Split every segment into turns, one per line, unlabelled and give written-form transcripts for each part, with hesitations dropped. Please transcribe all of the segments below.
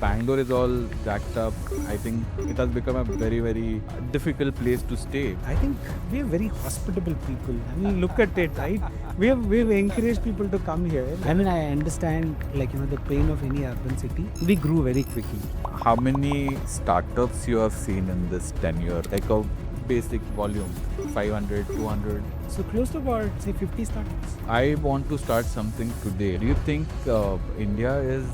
Bangalore is all jacked up. I think it has become a very, very difficult place to stay.
I think we are very hospitable people. I mean, look at it, right? We've encouraged people to come here. I mean, I understand the pain of any urban city. We grew very quickly.
How many startups you have seen in this tenure? Like a basic volume, 500, 200?
So close to about say 50 startups.
I want to start something today. Do you think India is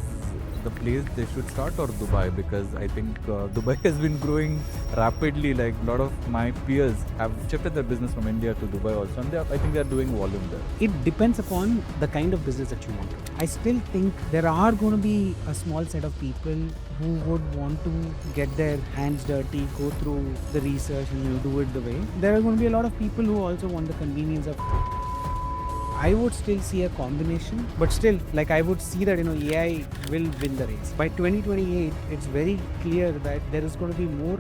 the place they should start or Dubai? Because I think Dubai has been growing rapidly. Like a lot of my peers have shifted their business from India to Dubai also, and I think they are doing volume there.
It depends upon the kind of business that you want. I still think there are going to be a small set of people who would want to get their hands dirty, go through the research and do it the way. There are going to be a lot of people who also want the convenience of. I would still see a combination, but still, I would see that AI will win the race. By 2028, it's very clear that there is going to be more.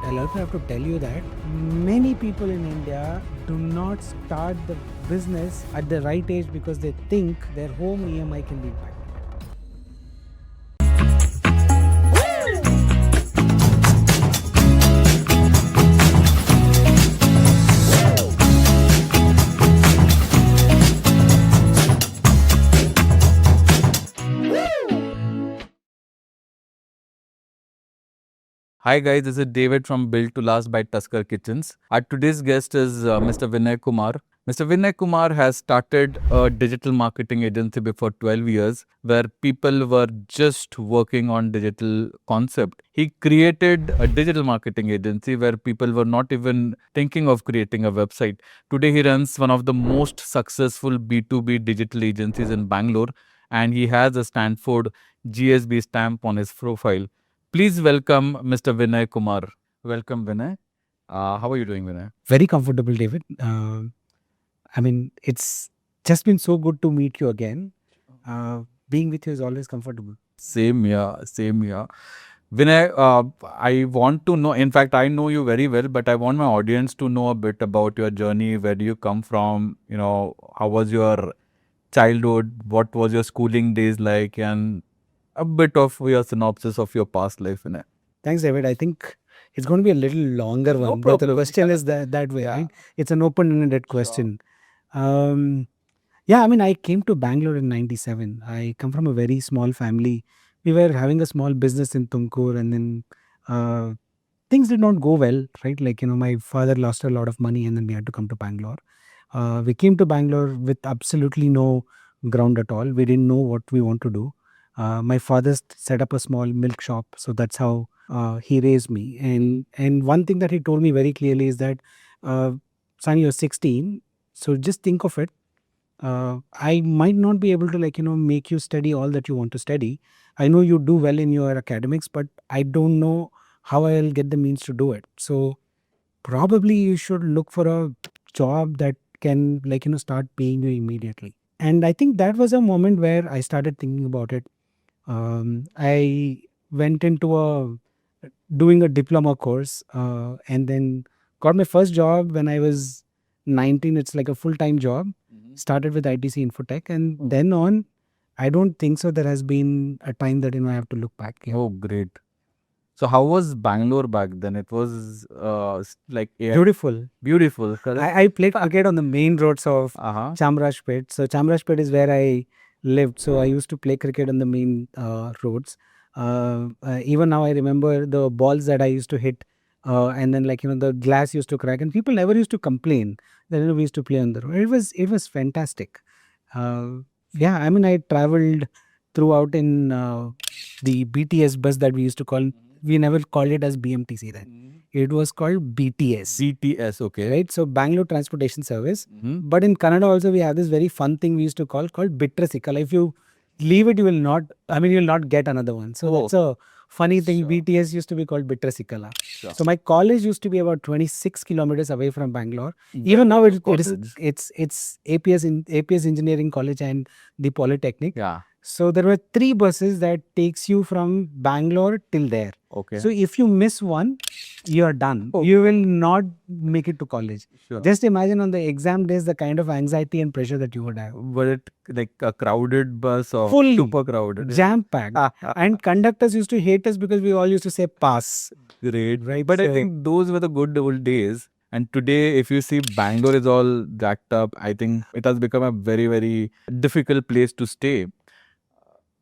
I'll also have to tell you that many people in India do not start the business at the right age because they think their home EMI can be impacted.
Hi guys, this is David from Build to Last by Tusker Kitchens. Our today's guest is Mr. Vinay Kumar. Mr. Vinay Kumar has started a digital marketing agency before 12 years where people were just working on digital concept. He created a digital marketing agency where people were not even thinking of creating a website. Today he runs one of the most successful B2B digital agencies in Bangalore, and he has a Stanford GSB stamp on his profile. Please welcome Mr. Vinay Kumar. Welcome, Vinay. How are you doing, Vinay?
Very comfortable, David. I mean, it's just been so good to meet you again. Being with you is always comfortable.
Same here, same here. Vinay, I want to know, in fact, I know you very well, but I want my audience to know a bit about your journey. Where do you come from? How was your childhood? What was your schooling days like? And a bit of your synopsis of your past life, Vinay.
Thanks, David. I think it's going to be a little longer one, but the question is that way. Right? It's an open-ended question. Yeah, I mean, I came to Bangalore in 97. I come from a very small family. We were having a small business in Tumkur, and then things did not go well, right? My father lost a lot of money, and then we had to come to Bangalore. We came to Bangalore with absolutely no ground at all. We didn't know what we want to do. My father set up a small milk shop, so that's how he raised me. And one thing that he told me very clearly is that, son, you're 16, so just think of it. I might not be able to make you study all that you want to study. I know you do well in your academics, but I don't know how I'll get the means to do it. So probably you should look for a job that can start paying you immediately. And I think that was a moment where I started thinking about it. I went into doing a diploma course, and then got my first job when I was 19. It's like a full-time job. Started with ITC Infotech, and then on, I don't think so there has been a time that I have to look back. Yeah.
Oh, great. So how was Bangalore back then? It was
Beautiful.
Beautiful.
I played cricket on the main roads of
Uh-huh.
Chamrajpet. So Chamrajpet is where I lived. So I used to play cricket on the main roads. Even now I remember the balls that I used to hit, and then the glass used to crack, and people never used to complain that we used to play on the road. It was fantastic. Yeah, I mean, I traveled throughout in the BTS bus that we used to call. We never called it as BMTC then. It was called BTS.
BTS, okay.
Right? So Bangalore Transportation Service. But in Kannada also we have this very fun thing we used to called Bitrasikala. If you leave it, you will not get another one. So that's a funny thing. BTS used to be called Bitrasikala. Sure. So my college used to be about 26 kilometers away from Bangalore. Even now it's APS Engineering College and the Polytechnic.
Yeah.
So there were 3 buses that takes you from Bangalore till there.
Okay.
So if you miss one, you are done.
Oh.
You will not make it to college.
Sure.
Just imagine on the exam days the kind of anxiety and pressure that you would have.
Was it like a crowded bus or
Fully
super crowded?
jam packed. And conductors used to hate us because we all used to say pass.
Great.
Right,
But I
so-
think those were the good old days. And today, if you see Bangalore is all jacked up, I think it has become a very, very difficult place to stay.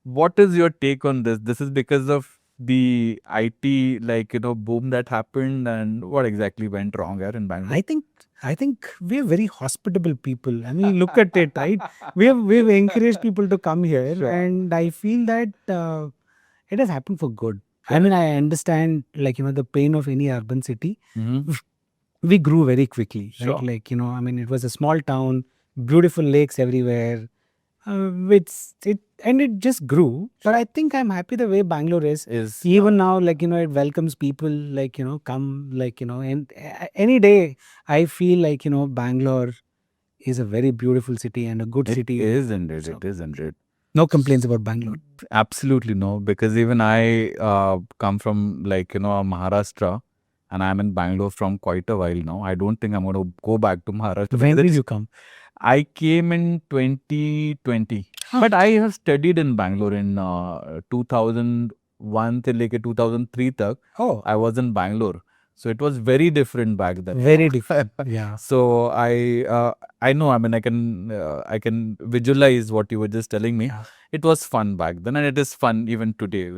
What is your take on this? This is because of the IT, boom that happened, and what exactly went wrong here in Bangalore?
I think we're very hospitable people. I mean, look at it, right? We've encouraged people to come here,
Sure.
and I feel that it has happened for good. I mean, I understand the pain of any urban city.
Mhm.
We grew very quickly,
Sure.
right? I mean, it was a small town, beautiful lakes everywhere. It just grew. But I think I'm happy the way Bangalore is. Even now, it welcomes people, come, and any day I feel Bangalore is a very beautiful city and a good city.
It is indeed.
So-
It is indeed.
No complaints about Bangalore.
Absolutely no, because even I come from Maharashtra, and I'm in Bangalore from quite a while now. I don't think I'm going to go back to Maharashtra.
When
because
did you come?
I came in 2020, but I have studied in Bangalore in 2001 till 2003 tak.
Oh,
I was in Bangalore, so it was very different back then.
very different. Yeah.
So I know. I mean, I can visualize what you were just telling me.
Yeah.
It was fun back then, and it is fun even today.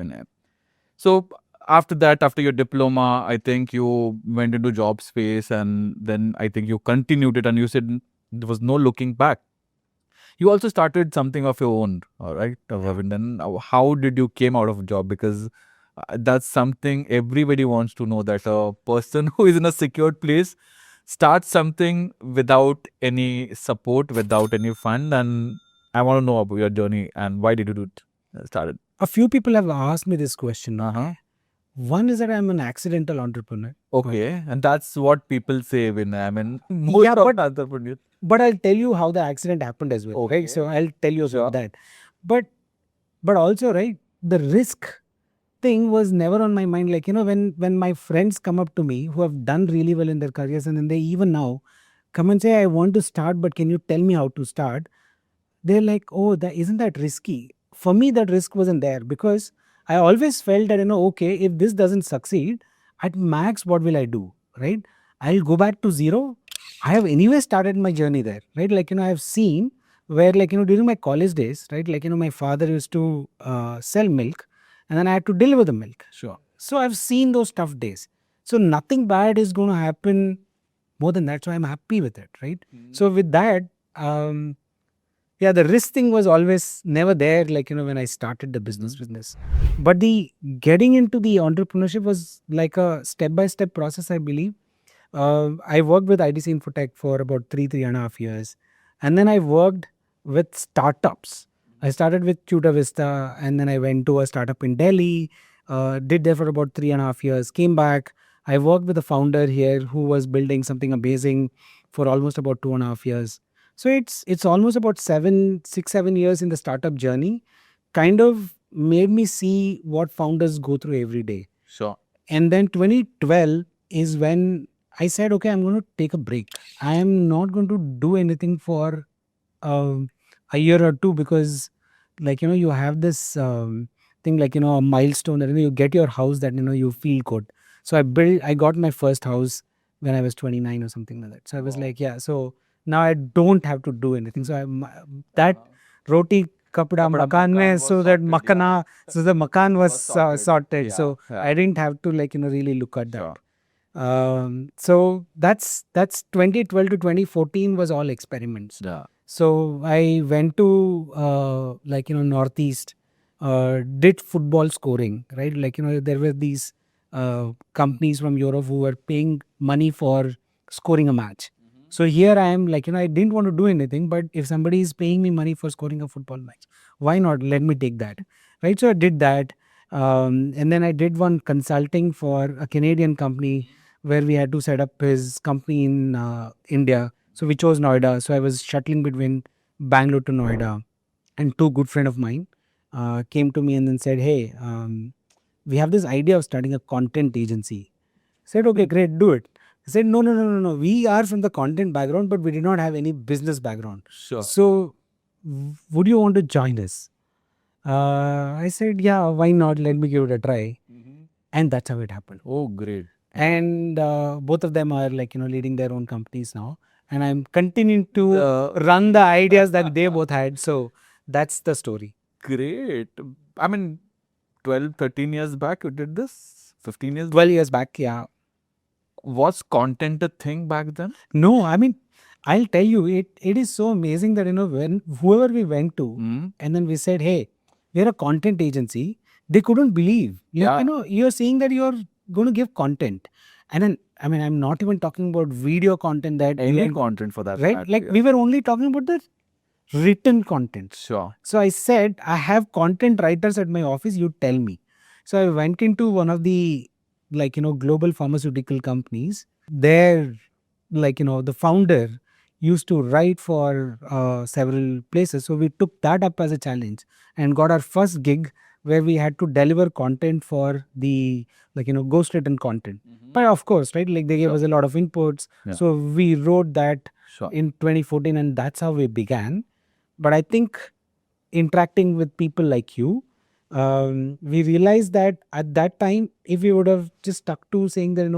So after that, after your diploma, I think you went into job space, and then I think you continued it, and you said there was no looking back. You also started something of your own, all right, Verbinden. How did you came out of job? Because that's something everybody wants to know, that a person who is in a secured place starts something without any support, without any fund. And I want to know about your journey and why did you do it? Started.
A few people have asked me this question.
Uh-huh.
One is that I'm an accidental entrepreneur.
Okay, and that's what people say when I mean most
Yeah,
of
but-
the entrepreneurs.
But I'll tell you how the accident happened as well.
Okay.
Right? So I'll tell you
Sure.
about that. But also, right, the risk thing was never on my mind. When my friends come up to me who have done really well in their careers, and then they even now come and say, I want to start, but can you tell me how to start? They're like, oh, that isn't that risky? For me, that risk wasn't there because I always felt that, okay, if this doesn't succeed, at max, what will I do? Right? I'll go back to zero. I have anyway started my journey there, right? I have seen where, during my college days, right? My father used to sell milk and then I had to deliver the milk.
Sure.
So I've seen those tough days. So nothing bad is going to happen more than that. So I'm happy with it, right? So with that, yeah, the risk thing was always never there, when I started the business. But the getting into the entrepreneurship was like a step-by-step process, I believe. I worked with IDC Infotech for about 3.5 years. And then I worked with startups. I started with Tutor Vista, and then I went to a startup in Delhi, did there for about 3.5 years, came back. I worked with a founder here who was building something amazing for almost about 2.5 years. So it's almost about 7 years in the startup journey, kind of made me see what founders go through every day.
Sure.
And then 2012 is when I said, okay, I'm going to take a break. I am not going to do anything for a year or two because, you have this thing, a milestone that, you get your house that, you feel good. So I got my first house when I was 29 or something like that. So I was like, yeah, so now I don't have to do anything. So that roti kapda makan mein, so that makana, so the makan was sorted. So I didn't have to really look at that.
Sure.
So that's 2012 to 2014 was all experiments.
Yeah.
So I went to Northeast, did football scoring, right? There were these companies from Europe who were paying money for scoring a match. So here I am, I didn't want to do anything, but if somebody is paying me money for scoring a football match, why not? Let me take that, right? So I did that. And then I did one consulting for a Canadian company where we had to set up his company in India. So we chose Noida. So I was shuttling between Bangalore to Noida. And two good friends of mine came to me and then said, hey, we have this idea of starting a content agency. Said, okay, great, do it. I said, no. We are from the content background, but we did not have any business background.
Sure.
So, would you want to join us? I said, yeah, why not? Let me give it a try. And that's how it happened.
Oh, great.
And both of them are leading their own companies now. And I'm continuing to run the ideas that they both had. So that's the story.
Great. I mean, 12, 13 years back you did this? 15 years?
12 years back, yeah.
Was content a thing back then?
No, I mean, I'll tell you, it is so amazing that, when whoever we went to, and then we said, hey, we're a content agency, they couldn't believe.
Yeah.
You're saying that you're going to give content. And then, I mean, I'm not even talking about video content that...
Any content for that
Right?
matter,
Like,
yeah.
we were only talking about the written content.
Sure.
So I said, I have content writers at my office, you tell me. So I went into one of the, global pharmaceutical companies. There, the founder used to write for several places. So we took that up as a challenge and got our first gig where we had to deliver content for the, ghost written content. But of course, right, like they gave us a lot of inputs.
Yeah.
So we wrote that
Sure.
in 2014 and that's how we began. But I think interacting with people like you, we realized that at that time, if we would have just stuck to saying that,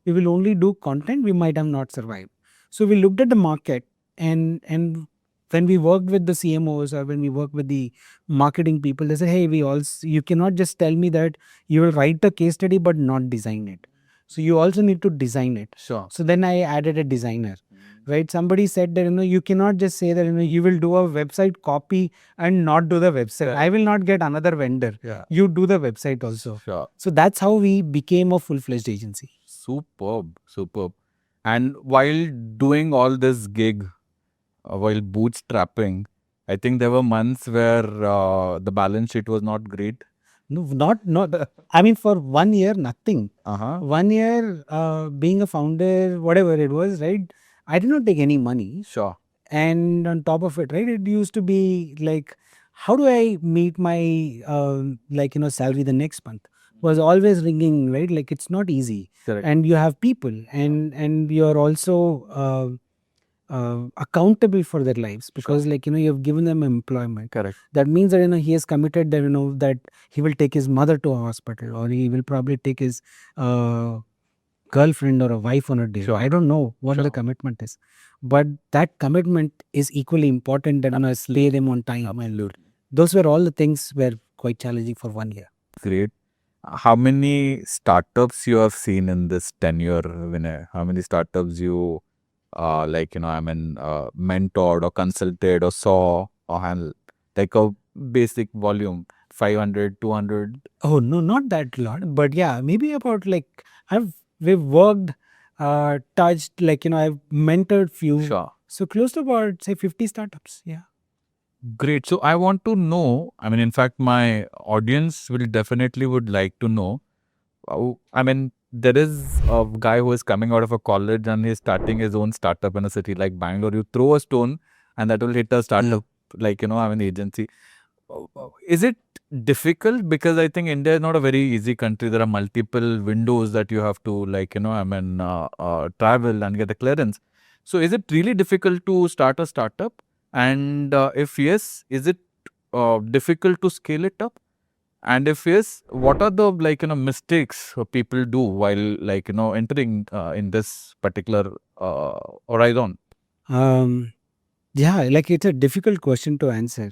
we will only do content, we might have not survived. So we looked at the market and when we worked with the CMOs or when we worked with the marketing people, they said, hey, you cannot just tell me that you will write a case study but not design it. So you also need to design it.
Sure.
So then I added a designer. Right? Somebody said that, you cannot just say that, you will do a website copy and not do the website.
Yeah.
I will not get another vendor.
Yeah.
You do the website also.
Sure.
So that's how we became a full-fledged agency.
Superb. And while doing all this gig, while bootstrapping, I think there were months where the balance sheet was not great.
No, not. I mean, for 1 year, nothing. 1 year, being a founder, whatever it was, right? I did not take any money.
Sure.
And on top of it, right, it used to be like, how do I meet my, salary the next month? Was always ringing, right? Like it's not easy.
Correct.
And you have people and you're also accountable for their lives because you've given them employment.
Correct.
That means that he has committed that that he will take his mother to a hospital or he will probably take his girlfriend or a wife on a date.
Sure.
I don't know what the commitment is, but that commitment is equally important that pay them on time. Those were all the things were quite challenging for 1 year.
Great. How many startups you have seen in this tenure, Vinay? How many startups you mentored or consulted or saw or handled? Like a basic volume, 500, 200?
Oh, no, not that lot. But yeah, maybe about we've worked, touched, I've mentored few.
Sure.
So close to about, say, 50 startups. Yeah.
Great. So I want to know, I mean, in fact, my audience will definitely would like to know. I mean, there is a guy who is coming out of a college and he's starting his own startup in a city like Bangalore. You throw a stone and that will hit a startup, agency. Is it difficult? Because I think India is not a very easy country. There are multiple windows that you have to travel and get a clearance. So is it really difficult to start a startup? And if yes, is it difficult to scale it up? And if yes, what are the mistakes people do while entering in this particular horizon?
Yeah, it's a difficult question to answer.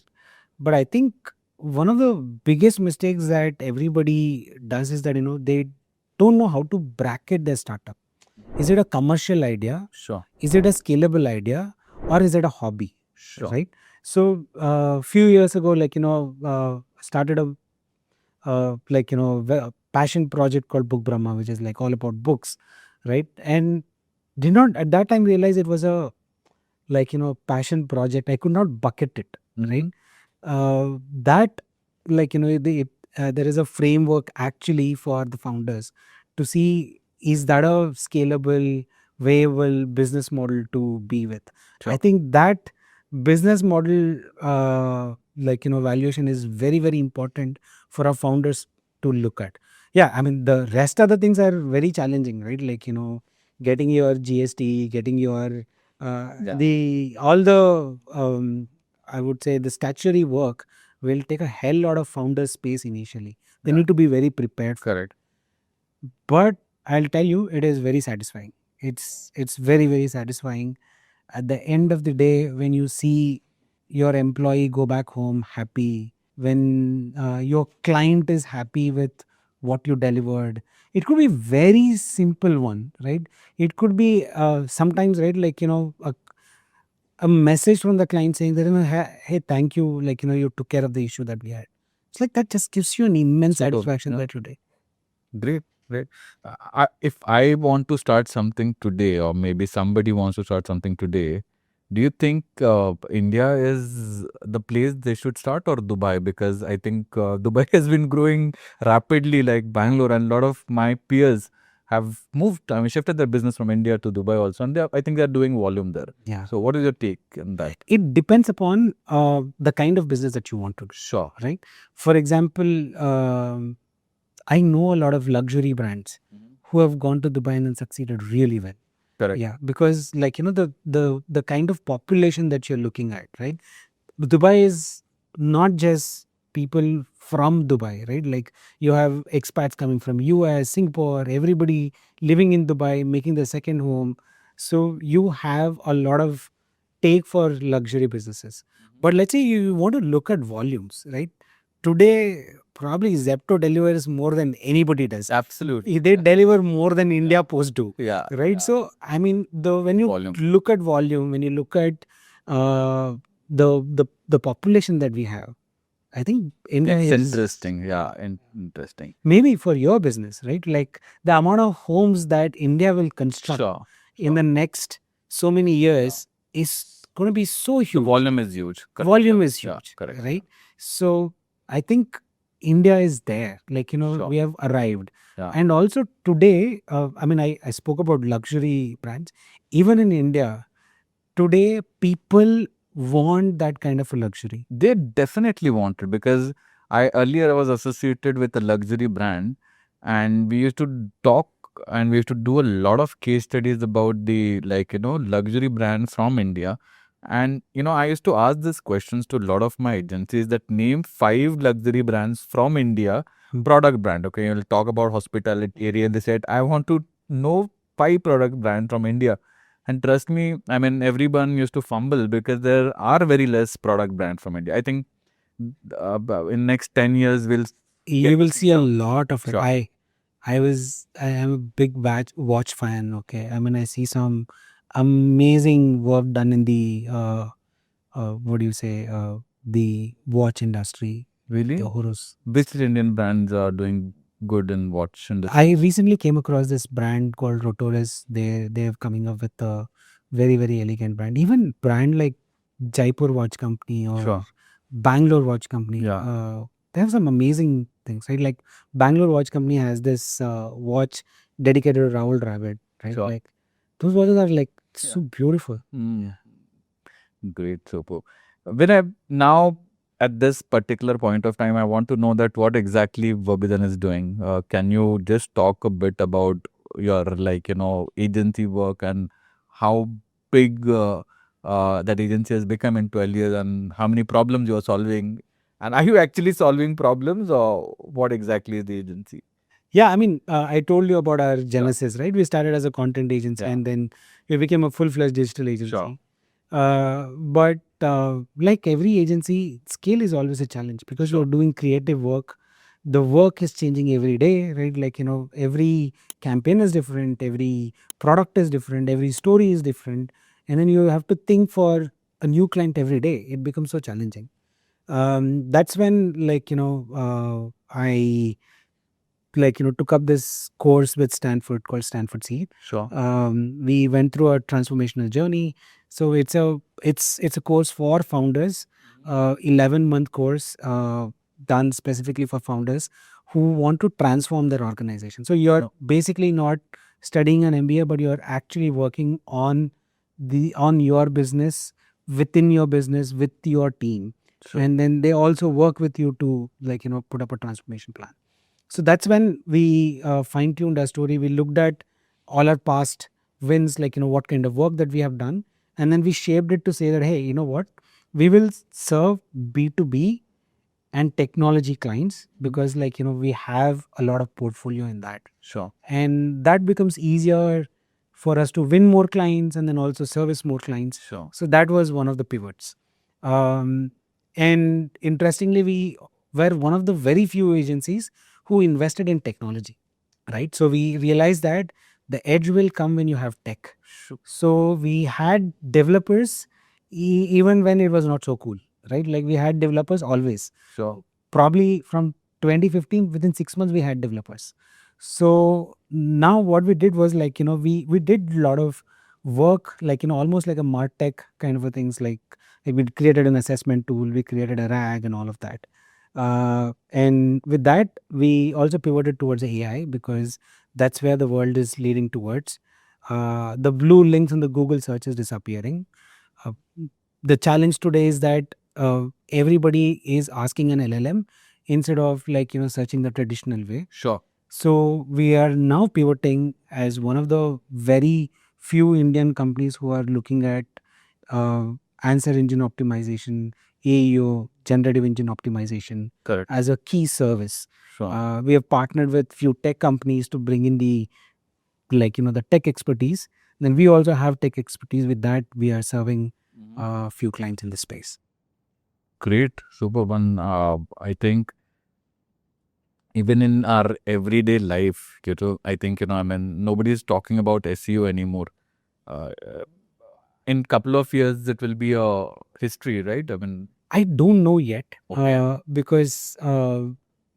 But I think one of the biggest mistakes that everybody does is that, they don't know how to bracket their startup. Is it a commercial idea?
Sure.
Is it a scalable idea? Or is it a hobby?
Sure.
Right? So, few years ago, started a passion project called Book Brahma, which is all about books, right? And did not at that time realize it was a passion project. I could not bucket it, right? That there is a framework actually for the founders to see, is that a scalable, viable business model to be with?
Sure.
I think that business model valuation is very, very important for our founders to look at. Yeah, I mean, the rest of the things are very challenging, right? Like, getting your GST, getting your all the I would say the statutory work will take a hell lot of founder space initially. They
Yeah.
need to be very prepared for it.
Correct.
But I'll tell you, it is very satisfying. It's very, very satisfying. At the end of the day, when you see your employee go back home happy, when your client is happy with what you delivered, it could be very simple one, right? It could be sometimes, right, like, a message from the client saying that, hey, thank you, like, you took care of the issue that we had. It's like that just gives you an immense
So,
satisfaction
yeah.
by today.
Great, great. If I want to start something today, or maybe somebody wants to start something today, do you think India is the place they should start, or Dubai? Because I think Dubai has been growing rapidly, like Bangalore, and a lot of my peers have moved, I mean, shifted their business from India to Dubai also, and I think they're doing volume there.
Yeah.
So, what is your take on that?
It depends upon the kind of business that you want to do.
Sure.
Right? For example, I know a lot of luxury brands who have gone to Dubai and then succeeded really well.
Correct.
Yeah, because like the kind of population that you're looking at, right? Dubai is not just people from Dubai, right? Like you have expats coming from US, Singapore, everybody living in Dubai, making their second home. So you have a lot of take for luxury businesses. But let's say you want to look at volumes, right? Today, probably Zepto delivers more than anybody does.
Absolutely.
They deliver more than India Post do.
Yeah.
Right. So I mean, when you
Volume.
look at volume, when you look at the population that we have, I think India
It's
is
interesting. Yeah, interesting.
maybe for your business, right? Like the amount of homes that India will construct
Sure.
in the next so many years is going to be so
The
huge.
volume is huge. Correct.
Volume is
Yeah,
huge,
correct.
right? So I think India is there. Like,
Sure.
we have arrived.
Yeah.
And also today, I mean, I spoke about luxury brands. Even in India, today, people want that kind of a luxury.
They definitely want it, because I earlier was associated with a luxury brand, and we used to talk and we used to do a lot of case studies about the, like, luxury brands from India. And I used to ask these questions to a lot of my agencies, that name 5 luxury brands from India, product brand. Okay, you'll talk about hospitality area, and they said, I want to know 5 product brands from India. And trust me, I mean, everyone used to fumble, because there are very less product brand from India. I think in next 10 years,
You will see a lot of it.
Sure.
I am a big watch fan. Okay, I mean, I see some amazing work done in the what do you say, the watch industry.
Really?
The Horus.
Which Indian brands are doing good in watch industry?
I recently came across this brand called Rotoris. They have coming up with a very, very elegant brand. Even brand like Jaipur Watch Company or
Sure.
Bangalore Watch Company.
Yeah.
They have some amazing things, right? Like Bangalore Watch Company has this watch dedicated to Raoul Rabbit, right?
Sure.
Like those watches are like so beautiful.
Mm. Great, super. When I now at this particular point of time, I want to know that what exactly Verbinden is doing. Can you just talk a bit about your, like, agency work, and how big that agency has become in 12 years, and how many problems you are solving, and are you actually solving problems, or what exactly is the agency?
Yeah, I mean, I told you about our genesis, right? We started as a content agency, and then we became a full-fledged digital agency.
Sure.
But like every agency, scale is always a challenge, because you're doing creative work. The work is changing every day, right? Like, every campaign is different, every product is different, every story is different. And then you have to think for a new client every day. It becomes so challenging. That's when, like, I took up this course with Stanford called Stanford Seed.
Sure.
We went through a transformational journey. So it's a course for founders, 11-month course done specifically for founders who want to transform their organization. So you're basically not studying an MBA, but you're actually working on your business, within your business, with your team.
Sure.
And then they also work with you to put up a transformation plan. So that's when we fine-tuned our story. We looked at all our past wins, like, what kind of work that we have done. And then we shaped it to say that, hey, you know what? We will serve B2B and technology clients because, like, we have a lot of portfolio in that.
Sure.
And that becomes easier for us to win more clients and then also service more clients.
Sure.
So that was one of the pivots. And interestingly, we were one of the very few agencies who invested in technology, right? So we realized that the edge will come when you have tech. So we had developers even when it was not so cool, right? Like we had developers always.
Sure.
Probably from 2015, within 6 months, we had developers. So now what we did was like, we did a lot of work, like, almost like a MarTech kind of a things. Like we created an assessment tool, we created a RAG and all of that. And with that, we also pivoted towards AI because that's where the world is leading towards. The blue links in the Google search is disappearing. Uh, the challenge today is that everybody is asking an LLM instead of like searching the traditional way.
Sure.
So we are now pivoting as one of the very few Indian companies who are looking at uh, answer engine optimization, AEO, generative engine optimization
Correct.
as a key service.
Sure.
We have partnered with few tech companies to bring in the the tech expertise. Then we also have tech expertise. With that, we are serving a few clients in this space.
Great. Super one. I think even in our everyday life, I think, I mean, nobody's talking about SEO anymore. In couple of years, it will be a history, right? I mean,
I don't know yet because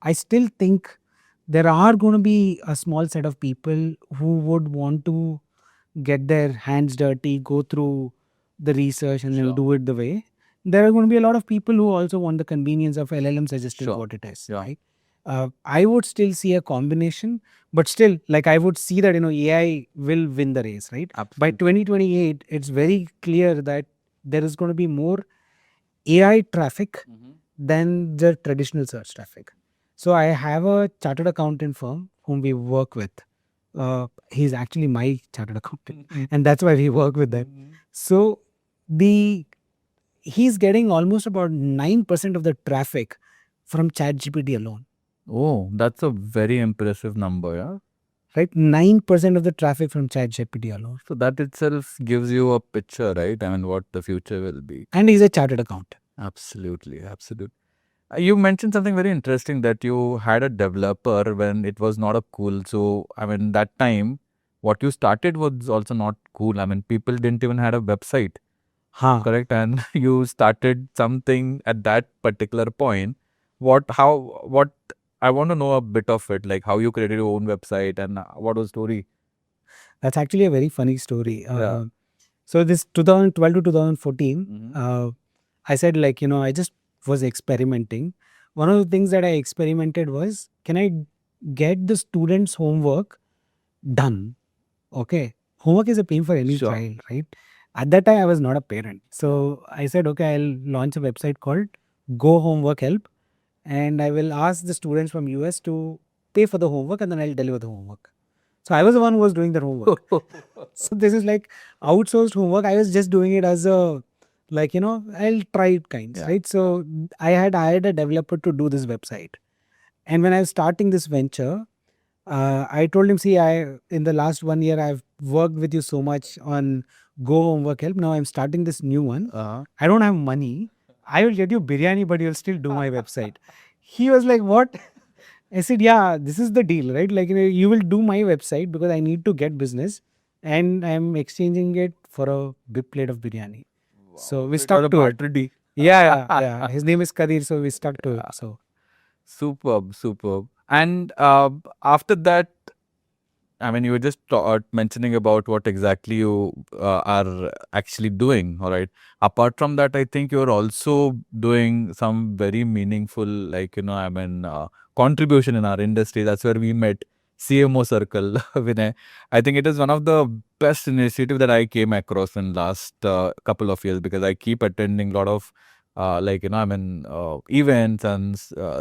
I still think there are going to be a small set of people who would want to get their hands dirty, go through the research and then do it the way. There are going to be a lot of people who also want the convenience of LLM suggesting what it is, right? I would still see a combination, but still, like I would see that, AI will win the race, right? By 2028, it's very clear that there is going to be more AI traffic than the traditional search traffic. So I have a chartered accountant firm whom we work with. He's actually my chartered accountant, and that's why we work with them. So he's getting almost about 9% of the traffic from ChatGPT alone.
Oh, that's a very impressive number, yeah.
Right, 9% of the traffic from ChatGPT alone.
So that itself gives you a picture, right? I mean, what the future will be.
And he's a chartered accountant.
Absolutely, absolutely. You mentioned something very interesting that you had a developer when it was not a cool. So, I mean, that time, what you started was also not cool. I mean, people didn't even have a website, correct? And you started something at that particular point. What I want to know a bit of it, like how you created your own website and what was the story?
That's actually a very funny story. So this 2012 to 2014, I said like, I just was experimenting. One of the things that I experimented was, can I get the students' homework done? Okay. Homework is a pain for any child, right? At that time, I was not a parent. So I said, okay, I'll launch a website called Go Homework Help. And I will ask the students from US to pay for the homework and then I'll deliver the homework. So I was the one who was doing the homework. So this is like outsourced homework. I was just doing it as a, like, I'll try it kinds, right? So I had hired a developer to do this website. And when I was starting this venture, I told him, see, in the last 1 year, I've worked with you so much on Go Homework Help. Now I'm starting this new one. I don't have money. I will get you biryani, but you'll still do my website. He was like, what? I said, yeah, this is the deal, right? Like, you will do my website because I need to get business and I'm exchanging it for a big plate of biryani. So we stuck to it. Yeah. His name is Kadir, so we stuck to it. So
superb. And after that, I mean, you were just mentioning about what exactly you are actually doing, all right? Apart from that, I think you're also doing some very meaningful, like, contribution in our industry. That's where we met, CMO Circle, Vinay. I think it is one of the best initiative that I came across in last couple of years because I keep attending a lot of events and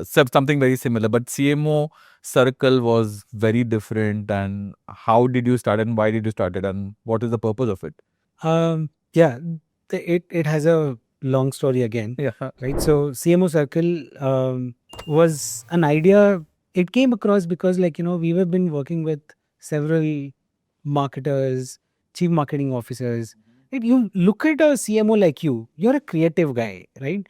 something very similar. But CMO circle was very different. And how did you start and why did you start it and what is the purpose of it?
Yeah, it has a long story again,
Yeah.
right? So CMO Circle was an idea. It came across because, like, we have been working with several marketers, chief marketing officers. Right? You look at a CMO like you're a creative guy, right?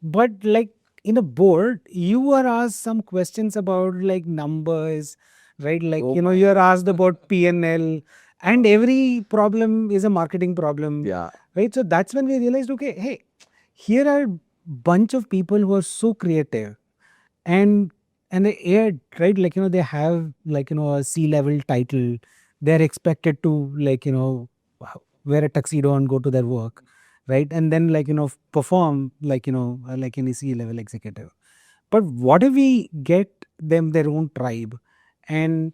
But like in a board, you are asked some questions about like numbers, right? Like,
Oh
you're asked about P&L, and every problem is a marketing problem,
yeah.
right? So that's when we realized, okay, hey, here are bunch of people who are so creative, and they aired, right, like, they have, like, a C-level title. They're expected to, like, wear a tuxedo and go to their work, right, and then, like, perform like, like any C-level executive. But what if we get them their own tribe, and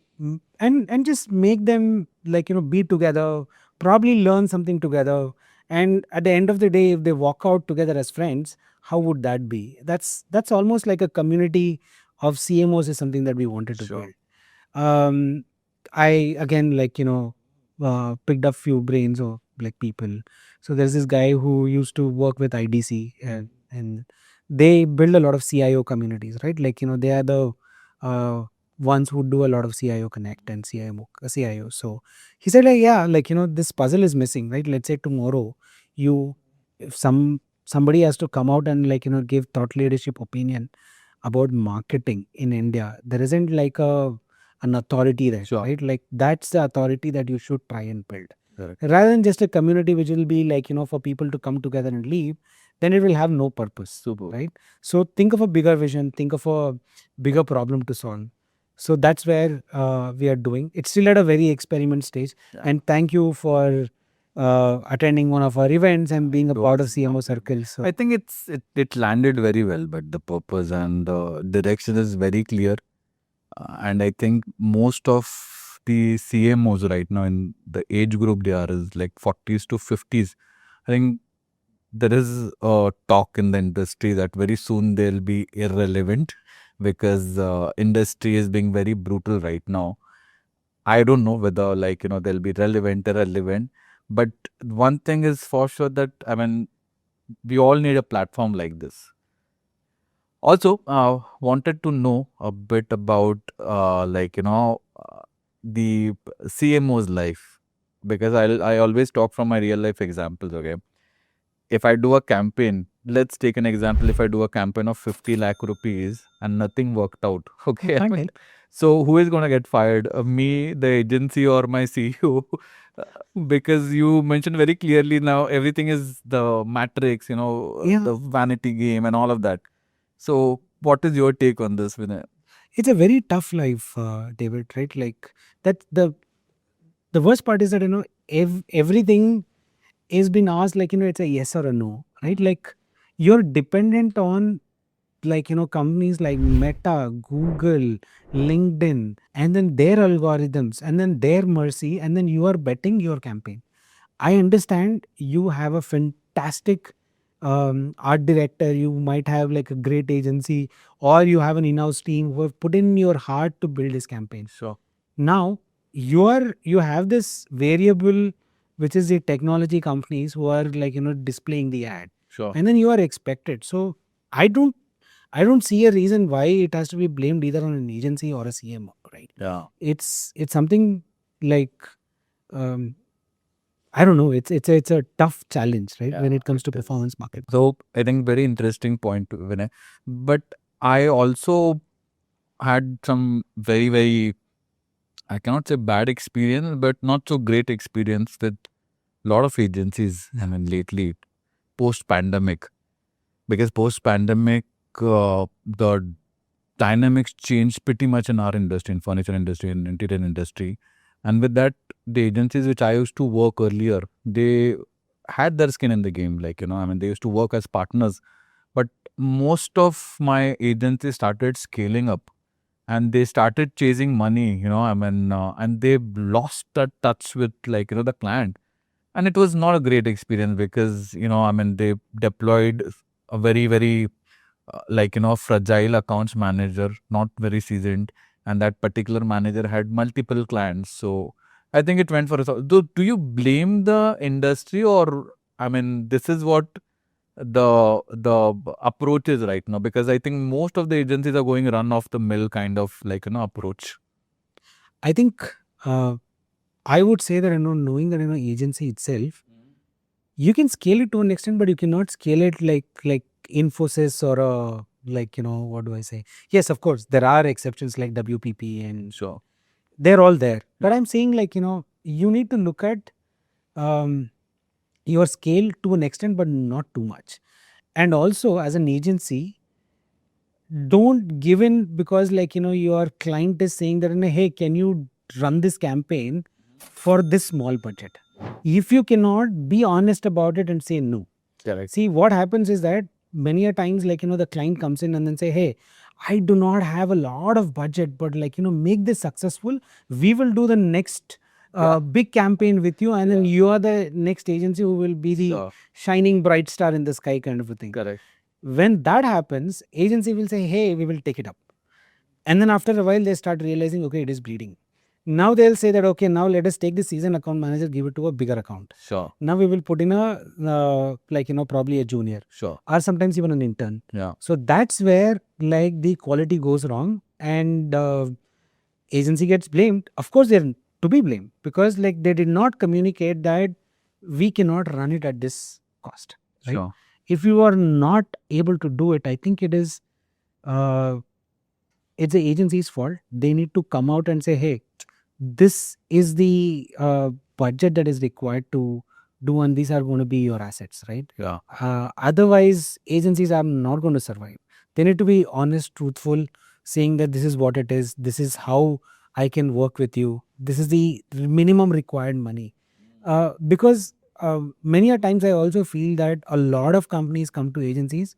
and just make them, like, be together, probably learn something together, and at the end of the day, if they walk out together as friends, how would that be? That's almost like a community of CMOs is something that we wanted to
Sure.
build. um I again, like, picked up few brains of like people. So there's this guy who used to work with IDC, and they build a lot of CIO communities, right? Like, they are the uh, ones who do a lot of CIO Connect and CIO. So he said, like, yeah, like, this puzzle is missing, right? Let's say tomorrow, you if somebody has to come out and, like, give thought leadership opinion about marketing in India. There isn't like an authority there,
Sure.
right? Like, that's the authority that you should try and build.
Correct.
Rather than just a community which will be like, for people to come together and leave, then it will have no purpose.
Super.
Right? So think of a bigger vision, think of a bigger problem to solve. So that's where we are doing. It's still at a very experiment stage.
Yeah.
And thank you for attending one of our events and being a
It
part of
was
CMO Circle. So
I think it landed very well, but the purpose and the direction is very clear. And I think most of the CMOs right now in the age group they are is like 40s to 50s. I think there is a talk in the industry that very soon they'll be irrelevant because industry is being very brutal right now. I don't know whether they'll be relevant, irrelevant. But one thing is for sure that we all need a platform like this. Also, wanted to know a bit about the CMO's life because I always talk from my real life examples. Okay, if I do a campaign, let's take an example. If I do a campaign of 50 lakh rupees and nothing worked out, okay, so who is going to get fired? Me, the agency, or my CEO? Because you mentioned very clearly now everything is the matrix,
yeah,
the vanity game and all of that. So, what is your take on this, Vinay?
it's a very tough life, David, right? Like, that the worst part is that, everything is been asked, like, it's a yes or a no, right? Like, you're dependent on, like, companies like Meta, Google, LinkedIn, and then their algorithms, and then their mercy, and then you are betting your campaign. I understand you have a fantastic art director, you might have like a great agency, or you have an in-house team who have put in your heart to build this campaign.
Sure.
Now you have this variable, which is the technology companies who are, like, displaying the ad,
Sure.
and then you are expected. So I don't I don't see a reason why it has to be blamed either on an agency or a CMO, right?
Yeah.
It's something like, um, I don't know. It's a tough challenge, right? When
Yeah,
it comes to
it is.
performance marketing.
So, I think very interesting point, Vinay. But I also had some very, very, I cannot say bad experience, but not so great experience with a lot of agencies. Lately, post pandemic, because post pandemic, the dynamics changed pretty much in our industry, in furniture industry, in interior industry. And with that, the agencies which I used to work earlier, they had their skin in the game. They used to work as partners. But most of my agencies started scaling up and they started chasing money, and they lost that touch with the client. And it was not a great experience because, they deployed a very fragile accounts manager, not very seasoned, and that particular manager had multiple clients. So I think it went for a. Do you blame the industry, or I mean, this is what the approach is right now? Because I think most of the agencies are going run off the mill kind of approach.
I think I would say that knowing that agency itself, you can scale it to an extent, but you cannot scale it like Infosys or what do I say? Yes, of course, there are exceptions like WPP and
Sure.
they're all there. But I'm saying you need to look at your scale to an extent, but not too much. And also as an agency, don't give in because your client is saying that hey, can you run this campaign for this small budget? If you cannot, be honest about it and say no.
Correct.
See, what happens is that many a times the client comes in and then say, hey, I do not have a lot of budget, but make this successful. We will do the next big campaign with you, and then you are the next agency who will be the shining bright star in the sky kind of a thing.
Correct.
When that happens, agency will say, hey, we will take it up. And then after a while, they start realizing, okay, it is bleeding. Now they'll say that, okay, now let us take the season account manager, give it to a bigger account.
Sure.
Now we will put in a, probably a junior.
Sure.
Or sometimes even an intern.
Yeah.
So that's where the quality goes wrong and agency gets blamed. Of course, they're to be blamed because they did not communicate that we cannot run it at this cost. Right?
Sure.
If you are not able to do it, I think it is it's the agency's fault. They need to come out and say, hey, this is the budget that is required to do, and these are going to be your assets, right?
Yeah.
Otherwise, agencies are not going to survive. They need to be honest, truthful, saying that this is what it is. This is how I can work with you. This is the minimum required money. Because many a times I also feel that a lot of companies come to agencies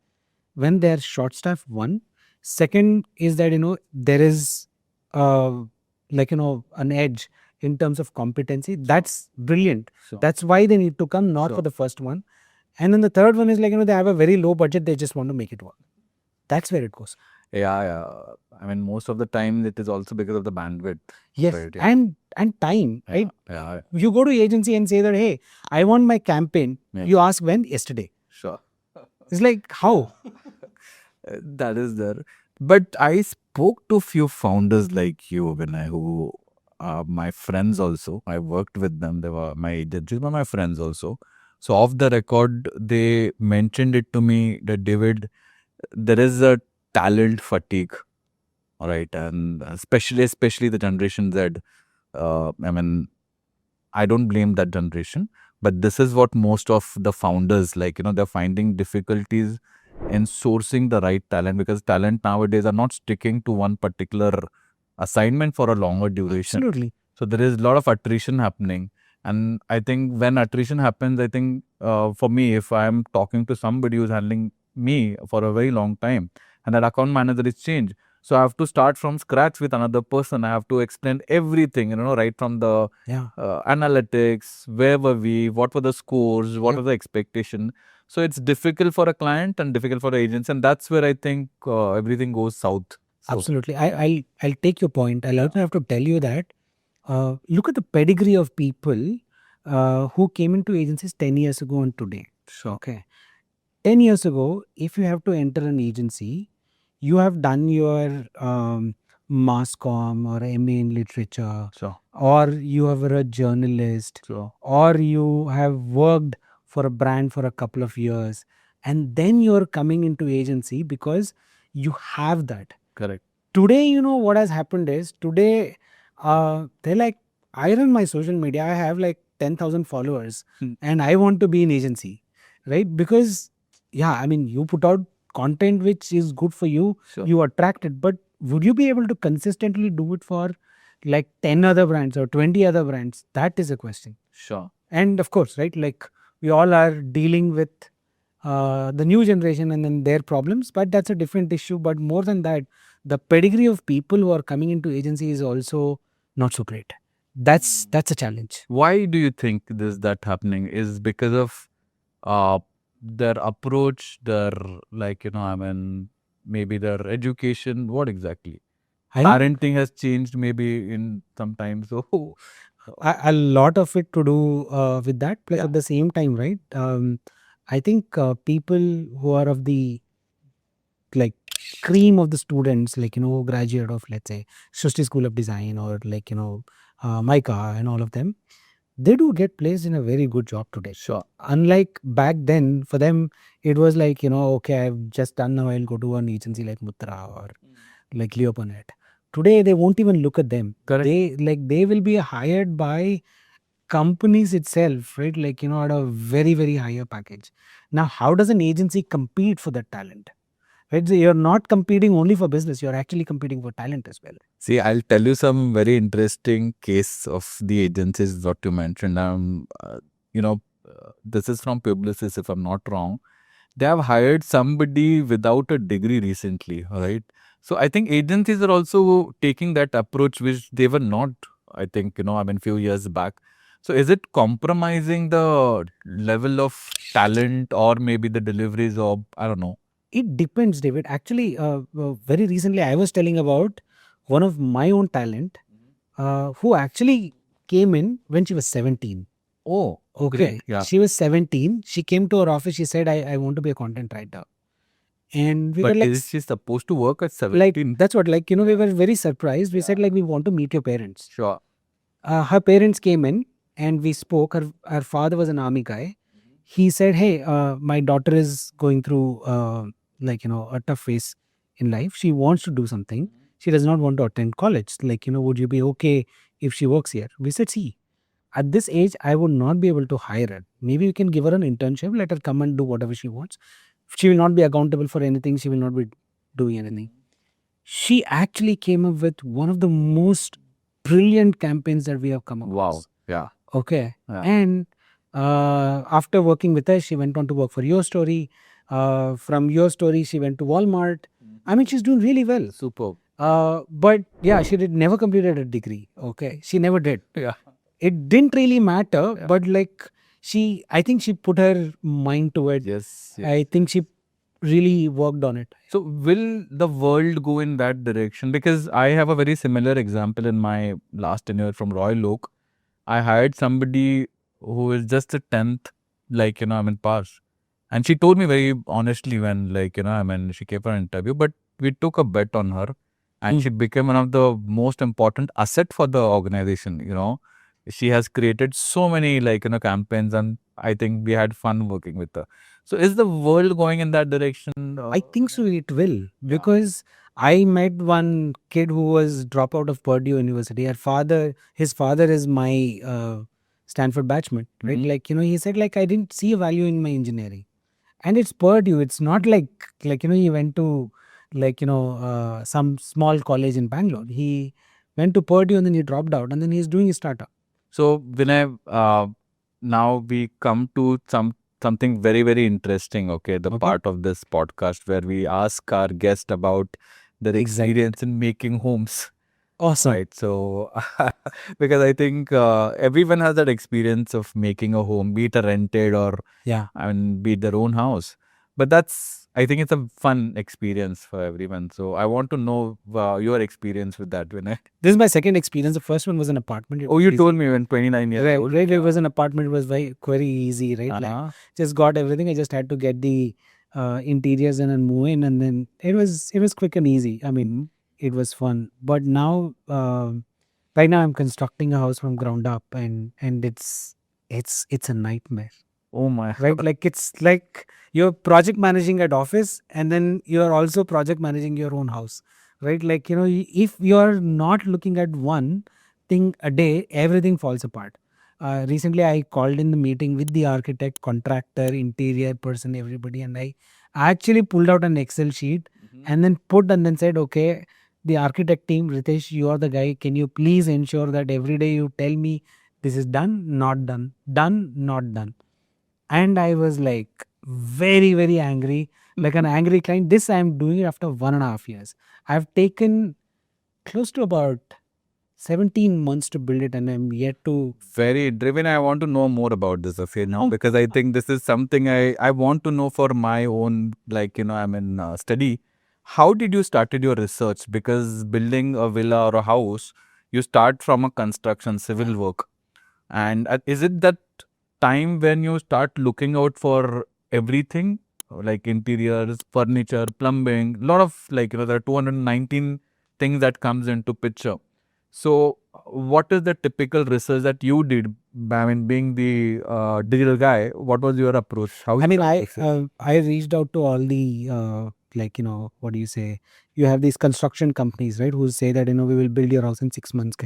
when they're short staffed. One, second is that there is an edge in terms of competency. That's brilliant.
Sure.
That's why they need to come, not
Sure.
for the first one. And then the third one is they have a very low budget. They just want to make it work. That's where it goes.
Yeah. I mean, most of the time it is also because of the bandwidth.
Yes,
Right, yeah.
and time, right?
Yeah.
You go to agency and say that, hey, I want my campaign.
Yeah.
You ask when? Yesterday.
Sure.
It's like, how?
That is there. But I spoke to few founders like you, Vinay, who are my friends also. I worked with them. They were they were my friends also. So off the record, they mentioned it to me that David, there is a talent fatigue, all right, and especially the Generation Z. I mean, I don't blame that generation, but this is what most of the founders they're finding difficulties in sourcing the right talent, because talent nowadays are not sticking to one particular assignment for a longer duration.
Absolutely.
So there is a lot of attrition happening. And I think when attrition happens, I think for me, if I'm talking to somebody who's handling me for a very long time and that account manager is changed, so I have to start from scratch with another person. I have to explain everything, right from the analytics, where were we, what were the scores, what was the expectation. So it's difficult for a client and difficult for the agents. And that's where I think everything goes south. So,
Absolutely. I'll take your point. I'll also have to tell you that look at the pedigree of people who came into agencies 10 years ago and today.
Sure.
Okay. 10 years ago, if you have to enter an agency, you have done your mass comm or MA in literature,
Sure.
or you are a journalist,
Sure.
or you have worked for a brand for a couple of years, and then you're coming into agency because you have that.
Correct.
Today, what has happened is today they're like, I run my social media, I have like 10,000 followers and I want to be an agency, right? Because you put out content which is good for you,
Sure.
you attract it, but would you be able to consistently do it for like 10 other brands or 20 other brands? That is a question.
Sure.
And of course, right, like we all are dealing with the new generation and then their problems, but that's a different issue. But more than that, the pedigree of people who are coming into agency is also not so great. That's a challenge.
Why do you think that happening? Is because of their approach, their maybe their education? What exactly?
I think
Parenting has changed maybe in some time. So
a lot of it to do with that. Plus,
Yeah.
at the same time, right? I think people who are of the like cream of the students, like graduate of, let's say, Srishti School of Design, or Micah and all of them, they do get placed in a very good job today.
Sure.
Unlike back then, for them it was like, okay, I've just done, now I'll go to an agency like Mutra or like Leopold. Today they won't even look at them.
Correct.
They will be hired by companies itself, right? Like, at a very, very higher package. Now, how does an agency compete for that talent? Right? So you're not competing only for business, you're actually competing for talent as well.
See, I'll tell you some very interesting case of the agencies what you mentioned. This is from Publicis, if I'm not wrong. They have hired somebody without a degree recently, all right? So I think agencies are also taking that approach, which they were not, I think, few years back. So is it compromising the level of talent or maybe the deliveries, or I don't know?
It depends, David. Actually, very recently, I was telling about one of my own talent who actually came in when she was 17.
Oh,
Okay.
great. Yeah.
She was 17. She came to our office. She said, I want to be a content writer. And we were
But
like,
is she supposed to work at 17?
that's what, we were very surprised. We said, we want to meet your parents.
Sure.
Her parents came in and we spoke. Her father was an army guy. He said, hey, my daughter is going through a tough phase in life. She wants to do something. She does not want to attend college. Would you be okay if she works here? We said, see, at this age, I would not be able to hire her. Maybe we can give her an internship, let her come and do whatever she wants. She will not be accountable for anything. She will not be doing anything. She actually came up with one of the most brilliant campaigns that we have come across.
Wow. Yeah.
Okay.
Yeah.
And after working with us, she went on to work for Your Story. From Your Story, she went to Walmart. I mean, she's doing really well.
Superb.
But yeah, she never completed a degree. Okay. She never did.
Yeah.
It didn't really matter, but I think she put her mind to it.
Yes.
I think she really worked on it.
So will the world go in that direction? Because I have a very similar example in my last tenure from Royal Oak. I hired somebody who is just a 10th, pass. And she told me very honestly when, she came for an interview, but we took a bet on her and she became one of the most important asset for the organization. She has created so many, campaigns, and I think we had fun working with her. So is the world going in that direction?
I think so, it will. Because I met one kid who was dropout of Purdue University. His father is my Stanford batchmate, right? He said, I didn't see a value in my engineering. And it's Purdue. It's not he went to some small college in Bangalore. He went to Purdue and then he dropped out and then he's doing his startup.
So Vinay, now we come to something very, very interesting. Okay, the part of this podcast where we ask our guest about their experience in making homes.
Awesome.
Right. So, because I think everyone has that experience of making a home, be it a rented or be it their own house. But I think it's a fun experience for everyone. So I want to know your experience with that, Vinay.
This is my second experience. The first one was an apartment.
Oh, you told me when 29 years old.
Right. It was an apartment. It was very easy, right? Just got everything. I just had to get the interiors in and move in, and then it was quick and easy. I mean, it was fun. But now, right now, I'm constructing a house from ground up, and it's a nightmare.
Oh my.
Right? It's like you're project managing at office, and then you're also project managing your own house. Right? If you're not looking at one thing a day, everything falls apart. Recently, I called in the meeting with the architect, contractor, interior person, everybody, and I actually pulled out an Excel sheet and then said, okay, the architect team, Ritesh, you are the guy. Can you please ensure that every day you tell me this is done, not done, not done? And I was very, very angry, like an angry client. This I'm doing it after 1.5 years. I've taken close to about 17 months to build it, and I'm yet to.
Very driven. I want to know more about this affair now, because I think this is something I want to know for my own, study. How did you started your research? Because building a villa or a house, you start from a construction, civil work. And is it that time when you start looking out for everything, like interiors, furniture, plumbing, a lot of there are 219 things that comes into picture. So what is the typical research that you did? I mean, being the digital guy, what was your approach? How
I
you
mean,
approached it?
I reached out to all the what do you say? You have these construction companies, right? Who say that we will build your house in 6 months.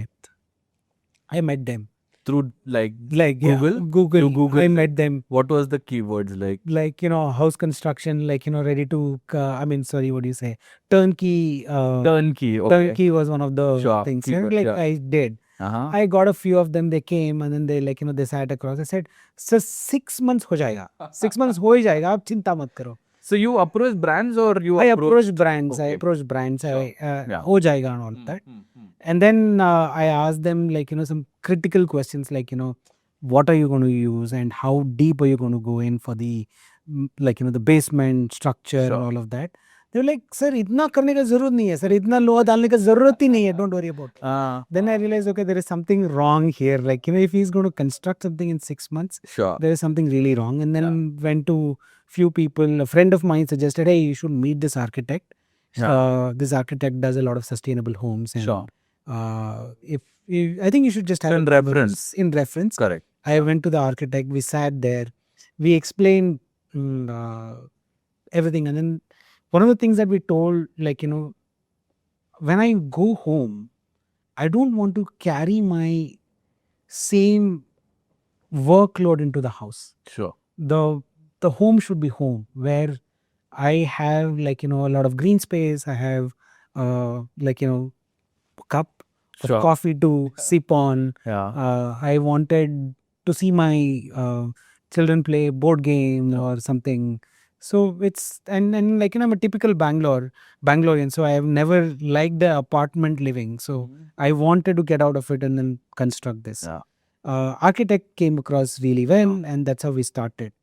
I met them.
Through
Google.
You
Google. I
Googled
met them.
what was the keywords like?
House construction, ready to. I mean, sorry, what do you say? Turnkey.
Turnkey. Okay.
Turnkey was one of the
Sure.
things.
Keyword, yeah.
I did. I got a few of them. They came and then they sat across. I said, "Sir, 6 months हो जाएगा. 6 months हो ही जाएगा. आप चिंता मत करो."
So you approach brands or you
I approached brands. I
Okay.
approached brands.
Sure. Yeah.
हो जाएगा and all that. And then I asked them some critical questions what are you going to use and how deep are you going to go in for the the basement structure
Sure.
and all of that. They were like, sir, इतना करने का जरूरत नहीं है, sir, इतना लोहा डालने का जरूरत ही नहीं है, don't worry about it. Then I realized, okay, there is something wrong here. If he's going to construct something in 6 months,
Sure.
there is something really wrong. And then went to few people. A friend of mine suggested, hey, you should meet this architect.
Yeah.
This architect does a lot of sustainable homes. And
Sure.
if I think you should just have
In reference.
In reference.
Correct.
I went to the architect. We sat there. We explained everything. And then one of the things that we told, when I go home, I don't want to carry my same workload into the house.
Sure.
The home should be home, where I have a lot of green space. I have cup of
Sure.
coffee to sip on.
Yeah.
I wanted to see my children play board game
Sure.
or something. So it's and I'm a typical Bangalorean. So I have never liked the apartment living. So I wanted to get out of it and then construct this.
Yeah.
Architect came across really well, and that's how we started.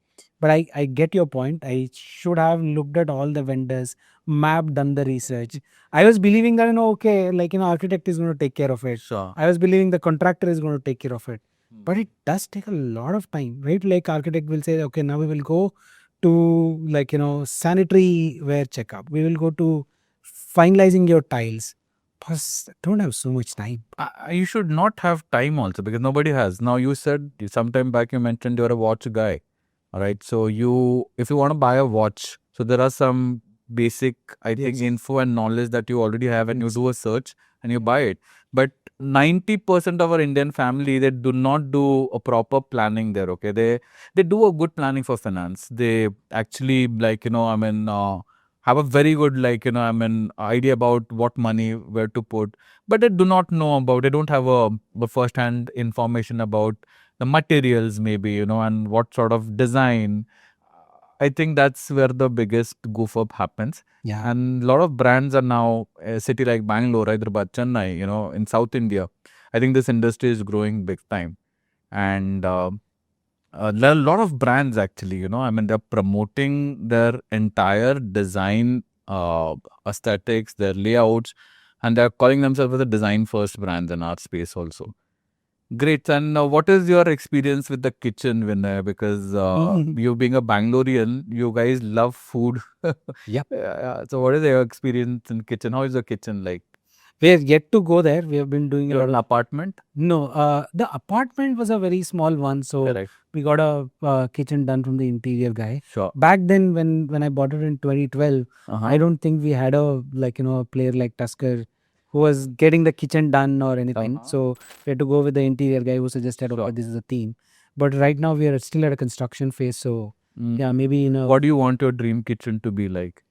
But I get your point. I should have looked at all the vendors, mapped, done the research. I was believing that, architect is going to take care of it.
Sure.
I was believing the contractor is going to take care of it. But it does take a lot of time, right? Like architect will say, okay, now we will go to sanitary ware checkup. We will go to finalizing your tiles. Plus, don't have so much time.
You should not have time also, because nobody has. Now you said sometime back you mentioned you're a watch guy. All right. So if you want to buy a watch, so there are some basic, I think, info and knowledge that you already have, and you do a search and you buy it. But 90% of our Indian family, they do not do a proper planning there. Okay. They do a good planning for finance. They actually have a very good idea about what money where to put, but they do not know about, they don't have a first hand information about the materials maybe, and what sort of design. I think that's where the biggest goof up happens.
Yeah.
And a lot of brands are now, a city like Bangalore, Hyderabad, Chennai, in South India, I think this industry is growing big time. And there are a lot of brands actually, they're promoting their entire design aesthetics, their layouts, and they're calling themselves as a design first brands in our space also. Great. And what is your experience with the kitchen, Vinay? Because you being a Bangalorean, you guys love food.
Yep.
So what is your experience in kitchen? How is the kitchen like?
We are yet to go there. We have been doing
You're an apartment?
No, the apartment was a very small one. So
Correct.
we got a kitchen done from the interior guy.
Sure.
Back then, when I bought it in 2012, I don't think we had a player like Tusker who was getting the kitchen done or anything. So we had to go with the interior guy who suggested, okay, this is a theme. But right now we are still at a construction phase. So yeah, maybe
What do you want your dream kitchen to be like?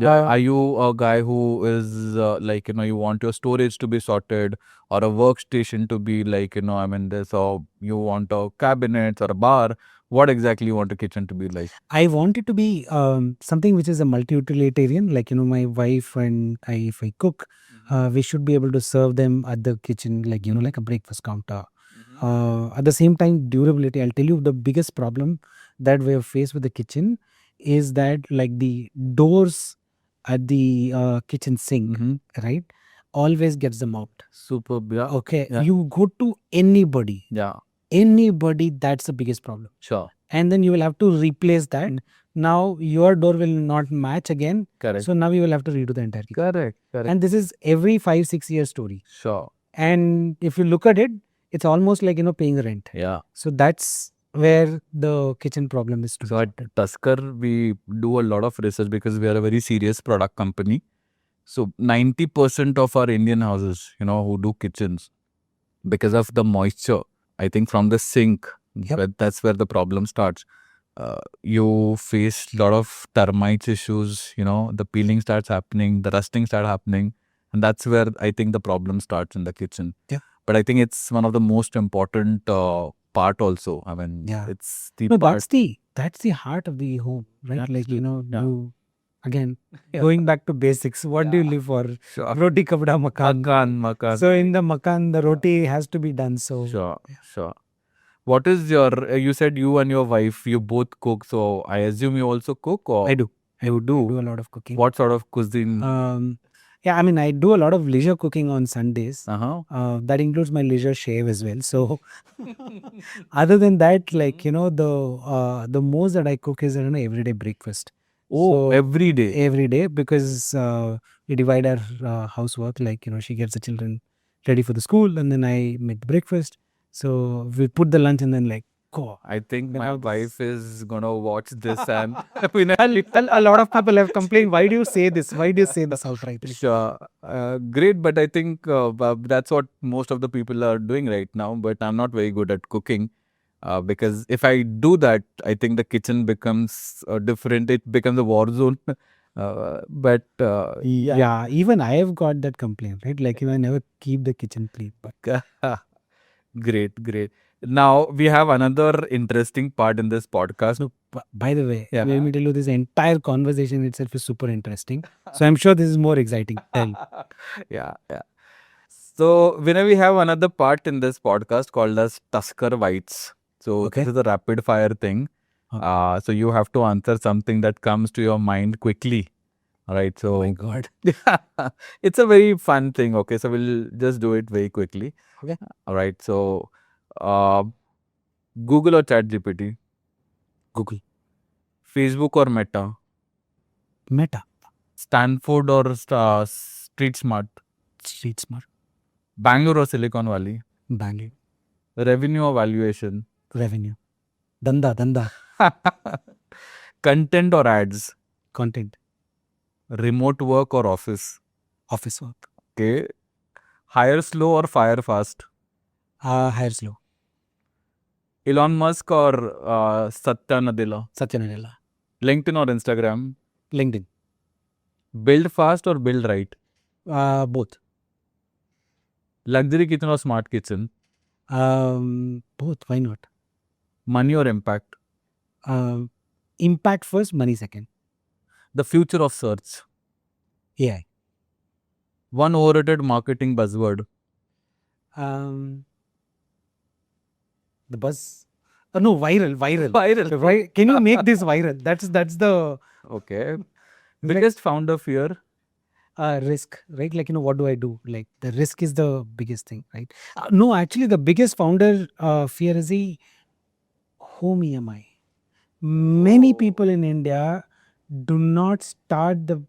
Are you a guy who is you want your storage to be sorted, or a workstation to be this, or you want a cabinet or a bar? What exactly you want a kitchen to be like?
I want it to be something which is a multi-utilitarian. Like, my wife and I, if I cook, we should be able to serve them at the kitchen, like, like a breakfast counter. At the same time, durability. I'll tell you the biggest problem that we have faced with the kitchen is that, like, the doors at the kitchen sink, right, always gets them out.
Superb. Yeah.
Okay,
Yeah.
you go to anybody,
Yeah.
that's the biggest problem.
Sure.
And then you will have to replace that. Now your door will not match again.
Correct.
So now you will have to redo the entire kitchen.
Correct. Correct.
And this is every 5-6 year story.
Sure.
And if you look at it, it's almost like, paying rent.
Yeah.
So that's where the kitchen problem is to be
So at
sorted.
Tusker, we do a lot of research because we are a very serious product company. So 90% of our Indian houses, who do kitchens, because of the moisture, I think from the sink, that's where the problem starts. You face a lot of termites issues, the peeling starts happening, the rusting starts happening. And that's where I think the problem starts in the kitchen.
Yeah.
But I think it's one of the most important part also. I mean, it's the
No,
part.
that's the heart of the home, right? Like,
Absolutely.
you, again, going back to basics, what do you live for?
Sure.
Roti kapda makan.
Makan.
So in the makan, the roti has to be done. So
Sure. What is your, you said you and your wife, you both cook. So I assume you also cook, or?
I do.
You do?
I do a lot of cooking.
What sort of cuisine?
Yeah, I mean, I do a lot of leisure cooking on Sundays.
Uh-huh.
That includes my leisure shave as well. So other than that, like, the most that I cook is an everyday breakfast.
Oh, every day?
Every day, because we divide our housework. Like, she gets the children ready for the school, and then I make the breakfast. So we put the lunch, and then, like, go.
I think my wife is going to watch this and
A lot of people have complained, why do you say this? Why do you say this outright?
Sure. Great, but I think that's what most of the people are doing right now. But I'm not very good at cooking because if I do that, I think the kitchen becomes different. It becomes a war zone.
Yeah, even I have got that complaint, right? Like, I never keep the kitchen clean. But
Great. Now we have another interesting part in this podcast.
no, by the way,
Yeah.
let me tell you, this entire conversation itself is super interesting. So I'm sure this is more exciting. Tell me.
Yeah. So whenever we have another part in this podcast called as Tusker Whites. So
Okay.
this is a rapid fire thing. So you have to answer something that comes to your mind quickly. All right. So
Oh my God.
it's a very fun thing. Okay. So we'll just do it very quickly.
Okay.
All right. So Google or ChatGPT?
Google.
Facebook or Meta?
Meta.
Stanford or Street Smart?
Street Smart.
Bangalore or Silicon Valley?
Bangalore.
Revenue or valuation?
Revenue. Danda.
Content or ads?
Content.
Remote work or office?
Office work.
Okay. Hire slow or fire fast?
Hire slow.
Elon Musk or Satya Nadella?
Satya Nadella.
LinkedIn or Instagram?
LinkedIn.
Build fast or build right?
Both.
Luxury kitchen or smart kitchen?
Both. Why not?
Money or impact?
Impact first, money second.
The future of search?
AI.
One overrated marketing buzzword?
The buzz. No, viral.
Viral.
Right? Can you make this viral? That's the
Okay. Biggest founder fear?
risk, right? Like, what do I do? Like, the risk is the biggest thing, right? No, actually, the biggest founder fear is the home EMI. Many people in India do not start the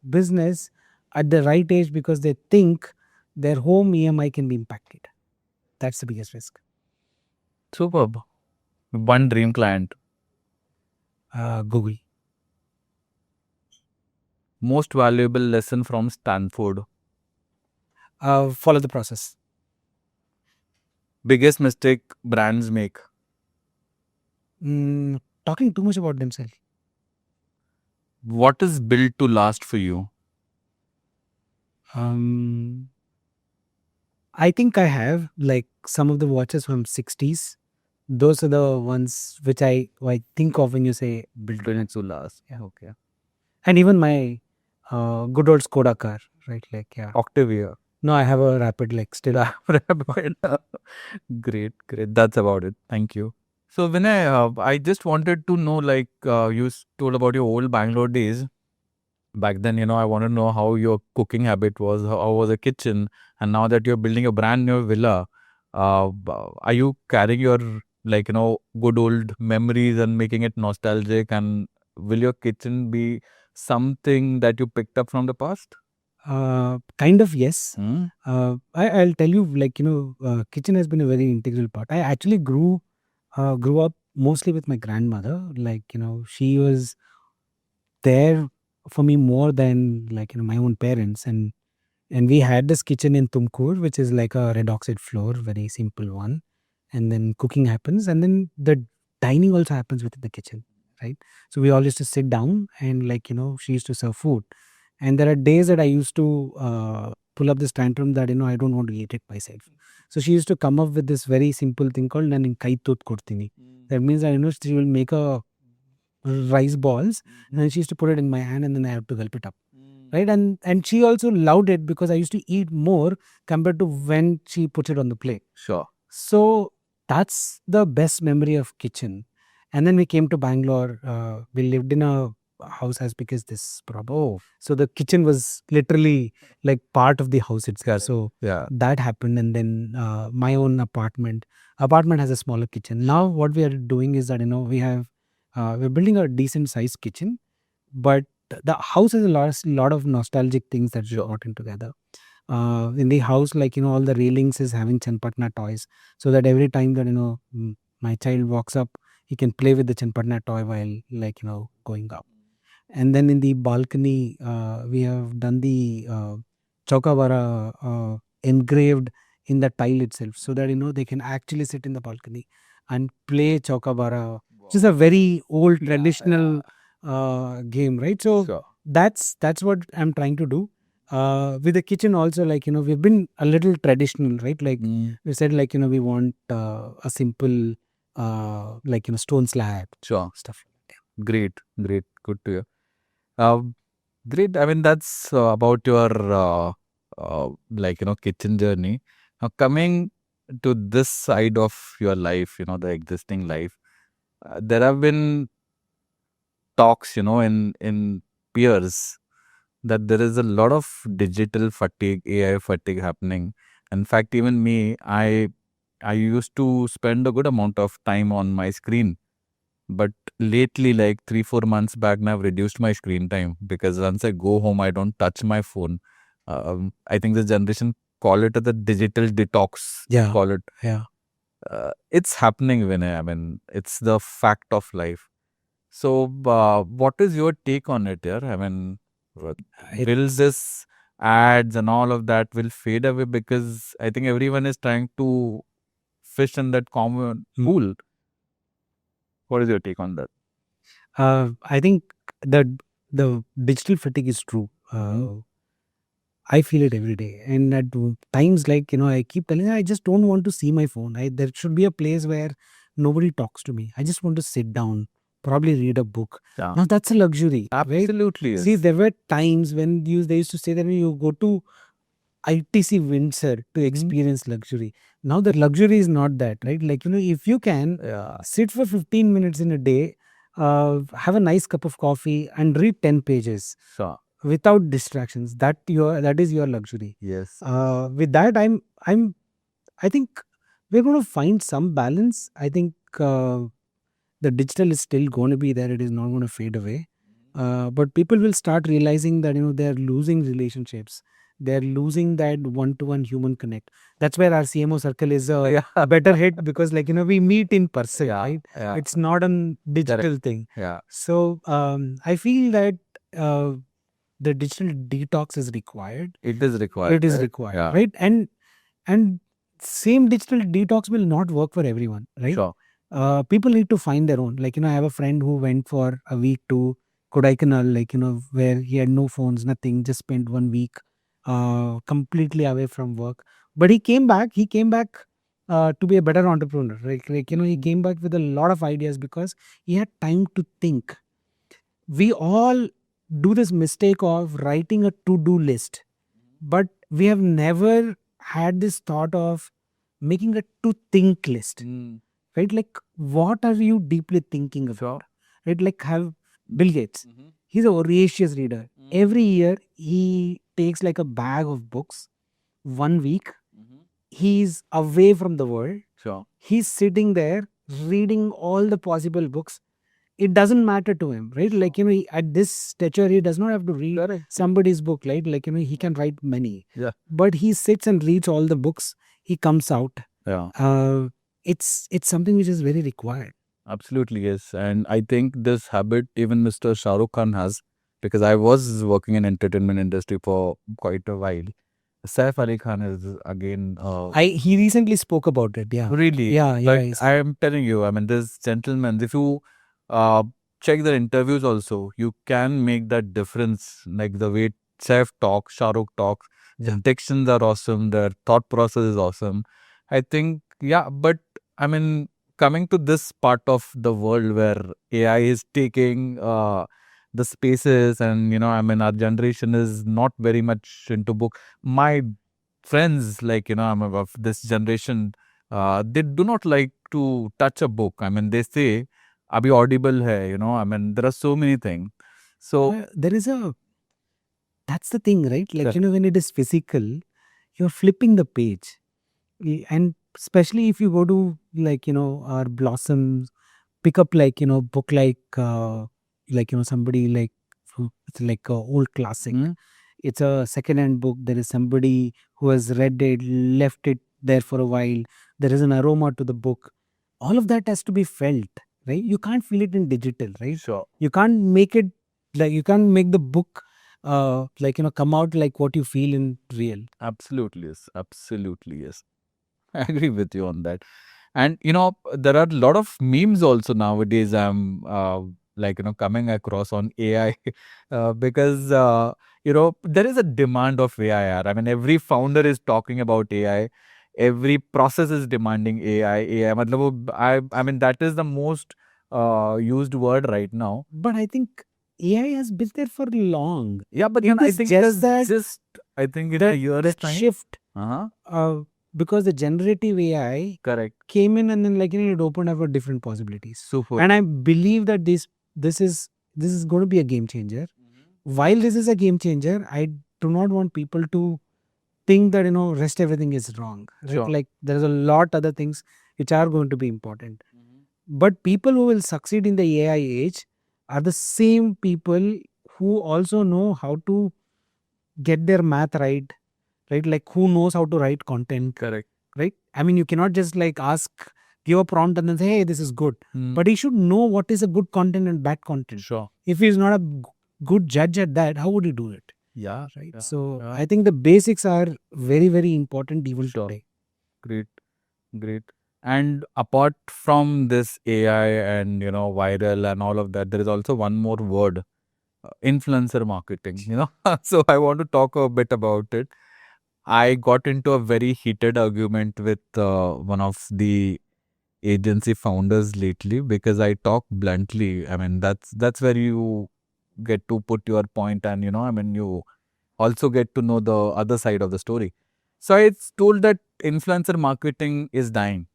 business at the right age because they think their home EMI can be impacted. That's the biggest risk.
Superb. One dream client?
Google.
Most valuable lesson from Stanford?
Follow the process.
Biggest mistake brands make?
Talking too much about themselves.
What is built to last for you?
I think I have, like, some of the watches from 60s those are the ones which I think of when you say built to last. Yeah.
Okay.
And even my good old Skoda car, right? Like, yeah.
Octavia.
No, I have a Rapid, like, still.
Rapid. Great, great. That's about it. Thank you. So Vinay, I just wanted to know, like, told about your old Bangalore days. Back then, I want to know how your cooking habit was, how was the kitchen, and now that you're building a brand new villa, are you carrying your, like, good old memories and making it nostalgic? And will your kitchen be something that you picked up from the past?
Kind of, yes.
Hmm?
I'll tell you, like, kitchen has been a very integral part. I actually grew up mostly with my grandmother. Like, she was there for me more than, like, my own parents. And we had this kitchen in Tumkur, which is like a red oxide floor, very simple one. And then cooking happens, and then the dining also happens within the kitchen, right? So we all used to sit down, and, like, she used to serve food. And there are days that I used to pull up this tantrum that, I don't want to eat it myself. So she used to come up with this very simple thing called nanin kaitut kortini. That means that, she will make a rice balls, and she used to put it in my hand, and then I have to gulp it up, right? And she also loved it because I used to eat more compared to when she puts it on the plate.
Sure.
So that's the best memory of kitchen. And then we came to Bangalore. We lived in a house as big as this, probably.
Oh,
So the kitchen was literally like part of the house itself.
correct.
So
Yeah.
that happened. And then my own apartment has a smaller kitchen. Now what we are doing is that, we're building a decent sized kitchen, but the house has a lot of nostalgic things that we brought in together. In the house, like, all the railings is having Chanpatna toys, so that every time that, my child walks up, he can play with the Chanpatna toy while, like, going up. And then in the balcony, we have done the Chaukawara engraved in the tile itself, so that, they can actually sit in the balcony and play Chaukawara, which is a very old traditional game, right? So
Sure.
that's what I'm trying to do. With the kitchen also, like, we've been a little traditional, right? Like, we said, like, we want a simple, like, stone slab,
Sure.
stuff.
Great, great. Good to hear. Great. I mean, that's about your, like, kitchen journey. Now, coming to this side of your life, the existing life, there have been talks, in peers that there is a lot of digital fatigue, AI fatigue happening. In fact, even me, I used to spend a good amount of time on my screen. But lately, like 3-4 months back, now I've reduced my screen time because once I go home, I don't touch my phone. I think this generation call it the digital detox.
Yeah.
Call it.
Yeah.
It's happening, Vinay. I mean, it's the fact of life. So, what is your take on it here? I mean, will this ads and all of that will fade away because I think everyone is trying to fish in that common pool. What is your take on that?
I think the digital fatigue is true. I feel it every day, and at times, like, I keep telling you, I just don't want to see my phone. There should be a place where nobody talks to me. I just want to sit down, probably read a book.
Yeah.
Now that's a luxury, right?
Absolutely.
See,
Yes.
there were times when they used to say that when you go to ITC Windsor to experience luxury. Now the luxury is not that, right? Like, if you can
Yeah.
sit for 15 minutes in a day, have a nice cup of coffee and read 10 pages
Sure.
without distractions, that is your luxury.
Yes.
With that, I think we're going to find some balance. I think the digital is still going to be there. It is not going to fade away. But people will start realizing that, they're losing relationships. They're losing that one-to-one human connect. That's where our CMO circle is a better hit, because, like, we meet in person,
Yeah.
right?
Yeah.
It's not a digital thing.
Yeah.
So I feel that the digital detox is required.
It is required.
It is
right?
required,
Yeah.
right? And same digital detox will not work for everyone, right?
Sure.
People need to find their own. Like, I have a friend who went for a week to Kodaikanal, like, where he had no phones, nothing, just spent 1 week completely away from work. But he came back to be a better entrepreneur. He came back with a lot of ideas because he had time to think. We all do this mistake of writing a to-do list, but we have never had this thought of making a to-think list. Right? Like, what are you deeply thinking about? Right? Like, have Bill Gates. He's a voracious reader. Every year, he takes like a bag of books. 1 week, he's away from the world.
Sure.
He's sitting there reading all the possible books. It doesn't matter to him, right? Like, at this stature, he does not have to read
Correct.
somebody's book, right? Like, he can write many.
Yeah.
But he sits and reads all the books. He comes out.
Yeah.
It's something which is very required.
Absolutely, yes. And I think this habit even Mr. Shah Rukh Khan has, because I was working in entertainment industry for quite a while. Saif Ali Khan is again.
He recently spoke about it. Yeah.
Really?
Yeah.
But I am telling you, I mean, this gentleman, if you check the interviews also, you can make that difference. Like the way Saif talks, Shah Rukh talks,
Yeah.
the dictions are awesome, their thought process is awesome. I think, yeah, but I mean, coming to this part of the world where AI is taking the spaces, and I mean, our generation is not very much into book. My friends, like I'm of this generation, they do not like to touch a book. I mean, they say, "Abhi audible hai," I mean, there are so many things. So
there is that's the thing, right? Like,
Yeah.
when it is physical, you're flipping the page. And especially if you go to, like, our Blossoms, pick up, like, book like, somebody like, it's like a old classic. It's a second-hand book. There is somebody who has read it, left it there for a while. There is an aroma to the book. All of that has to be felt, right? You can't feel it in digital, right?
Sure.
You can't make it, like, you can't make the book like, come out like what you feel in real.
Absolutely, yes. Absolutely, yes. I agree with you on that. And there are a lot of memes also nowadays. I'm like coming across on AI because there is a demand of AI. I mean, every founder is talking about AI. Every process is demanding AI. AI. matlab I mean, that is the most used word right now.
But I think AI has been there for long.
Yeah, but
It
I
is
think
just that
I think in
that,
a year's
that
time.
shift,
Uh-huh.
because the generative AI
Correct.
came in, and then, like, it opened up for different possibilities.
Super.
And I believe that this is going to be a game changer. While this is a game changer, I do not want people to think that rest everything is wrong. Right?
Sure.
Like, there's a lot other things which are going to be important. But people who will succeed in the AI age are the same people who also know how to get their math right? Like, who knows how to write content,
Correct.
right? I mean, you cannot just like give a prompt and then say, hey, this is good. But he should know what is a good content and bad content.
Sure.
If he's not a good judge at that, how would he do it?
Yeah.
Right.
Yeah,
So
yeah.
I think the basics are very, very important even
Sure.
today.
Great. Great. And apart from this AI and viral and all of that, there is also one more word, influencer marketing. So I want to talk a bit about it. I got into a very heated argument with one of the agency founders lately because I talk bluntly. I mean, that's where you get to put your point, and I mean, you also get to know the other side of the story. So it's told that influencer marketing is dying.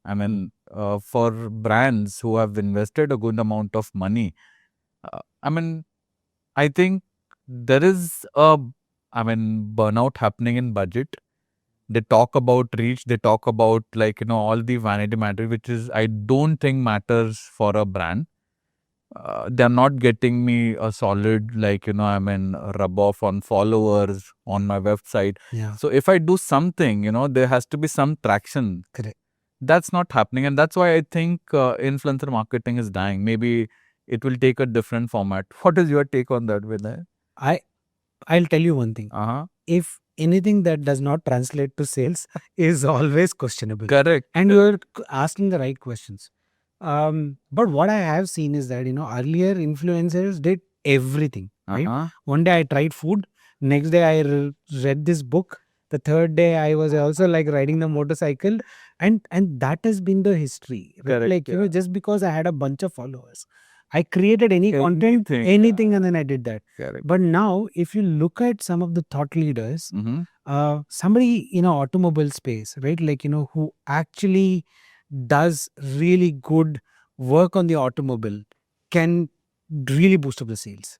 I mean, for brands who have invested a good amount of money, I mean, I think there is burnout happening in budget. They talk about reach, they talk about all the vanity matter, which is I don't think matters for a brand. They're not getting me a solid rub off on followers on my website.
Yeah.
So if I do something, there has to be some traction.
Correct.
That's not happening, and that's why I think influencer marketing is dying. Maybe it will take a different format. What is your take on that, Vinay?
I'll tell you one thing. If anything that does not translate to sales is always questionable.
Correct.
And you're asking the right questions. But what I have seen is that earlier influencers did everything. Right? One day I tried food. Next day I read this book. The third day I was also like riding the motorcycle. and that has been the history, right?
Correct,
Like,
yeah.
just because I had a bunch of followers, I created any content,
Anything,
anything,
yeah.
and then I did that.
Correct.
But now, if you look at some of the thought leaders,
Mm-hmm.
somebody in a automobile space, right? Like, who actually does really good work on the automobile can really boost up the sales,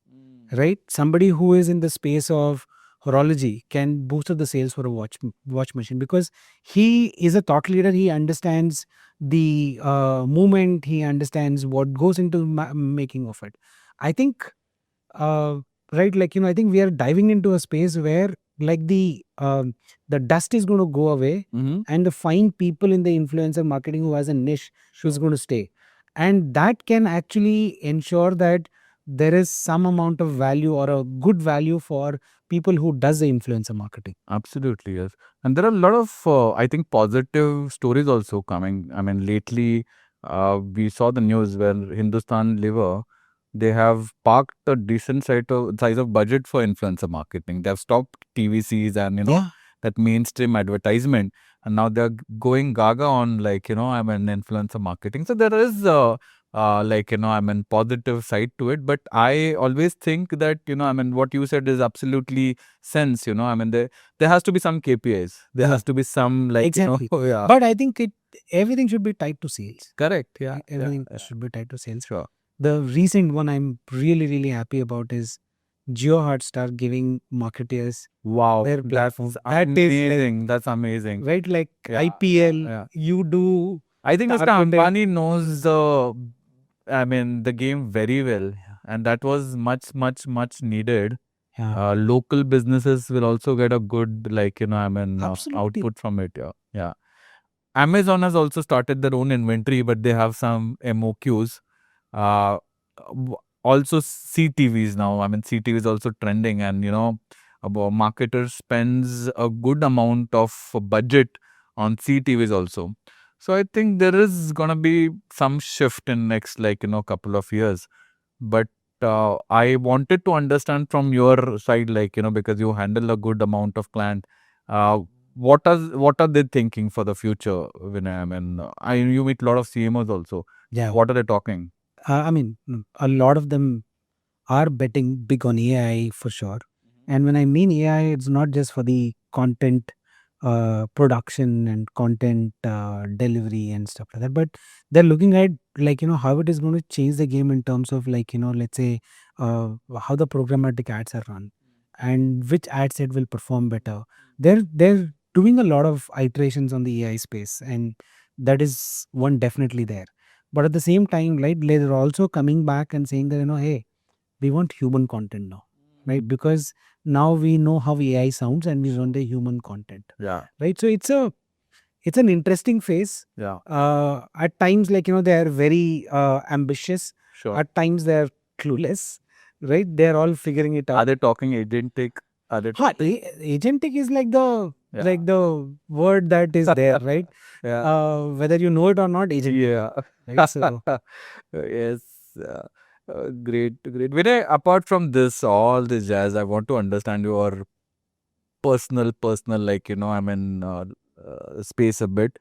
right? Somebody who is in the space of horology can boost up the sales for a watch machine, because he is a thought leader. He understands the movement. He understands what goes into making of it. I think, uh, right, like, I think we are diving into a space where, like, the dust is going to go away,
Mm-hmm.
and the fine people in the influencer marketing who has a niche who's going to stay, and that can actually ensure that there is some amount of value or a good value for people who does the influencer marketing.
Absolutely, yes. And there are a lot of, I think, positive stories also coming. I mean, lately, we saw the news where Hindustan Liver, they have parked a decent size of budget for influencer marketing. They have stopped TVCs and,
Yeah.
that mainstream advertisement. And now they're going gaga on, like, I mean, influencer marketing. So there is, like, I mean, positive side to it. But I always think that, I mean, what you said is absolutely sense, I mean, there has to be some KPIs. There has to be some, like,
Exactly.
yeah.
But I think everything should be tied to sales.
Correct. Yeah.
Everything
Yeah.
should be tied to sales.
Sure.
The recent one I'm really, really happy about is Jio Hotstar giving marketeers
Wow.
their
That's
platform. That is
amazing. That's amazing.
right, like
Yeah.
IPL.
Yeah.
You do.
I think Mr.
targeted-
Ambani knows the game very well. And that was much, much, much needed.
Yeah.
Local businesses will also get a good, like, I mean,
Absolutely.
output from it. Yeah. Yeah. Amazon has also started their own inventory, but they have some MOQs. Uh, Also CTVs now. I mean, CTV is also trending, and a marketer spends a good amount of budget on CTVs also. So I think there is gonna be some shift in next, like, couple of years. But I wanted to understand from your side, like, because you handle a good amount of client. What are they thinking for the future, Vinay? I mean, you meet a lot of CMOs also.
Yeah.
What are they talking?
I mean, a lot of them are betting big on AI for sure. And when I mean AI, it's not just for the content production and content delivery and stuff like that, but they're looking at, like, how it is going to change the game in terms of, like, let's say, how the programmatic ads are run and which ad set will perform better. They're doing a lot of iterations on the AI space, and that is one definitely there. But at the same time, right, they're also coming back and saying that, hey, we want human content now, right? Because now we know how AI sounds and we want the human content,
Yeah.
right? So it's an interesting phase.
Yeah.
At times, like, they are very ambitious.
Sure.
At times they are clueless, right? They're all figuring it
Are
out.
they talking agentic? Are they
Agentic is like the
Yeah.
like the word that is there, right?
Yeah.
Whether you know it or not, agentic.
Yeah.
Right? So
Yes. Great. Great. Vinay, apart from this, all this jazz, I want to understand your personal, like, I mean, space a bit.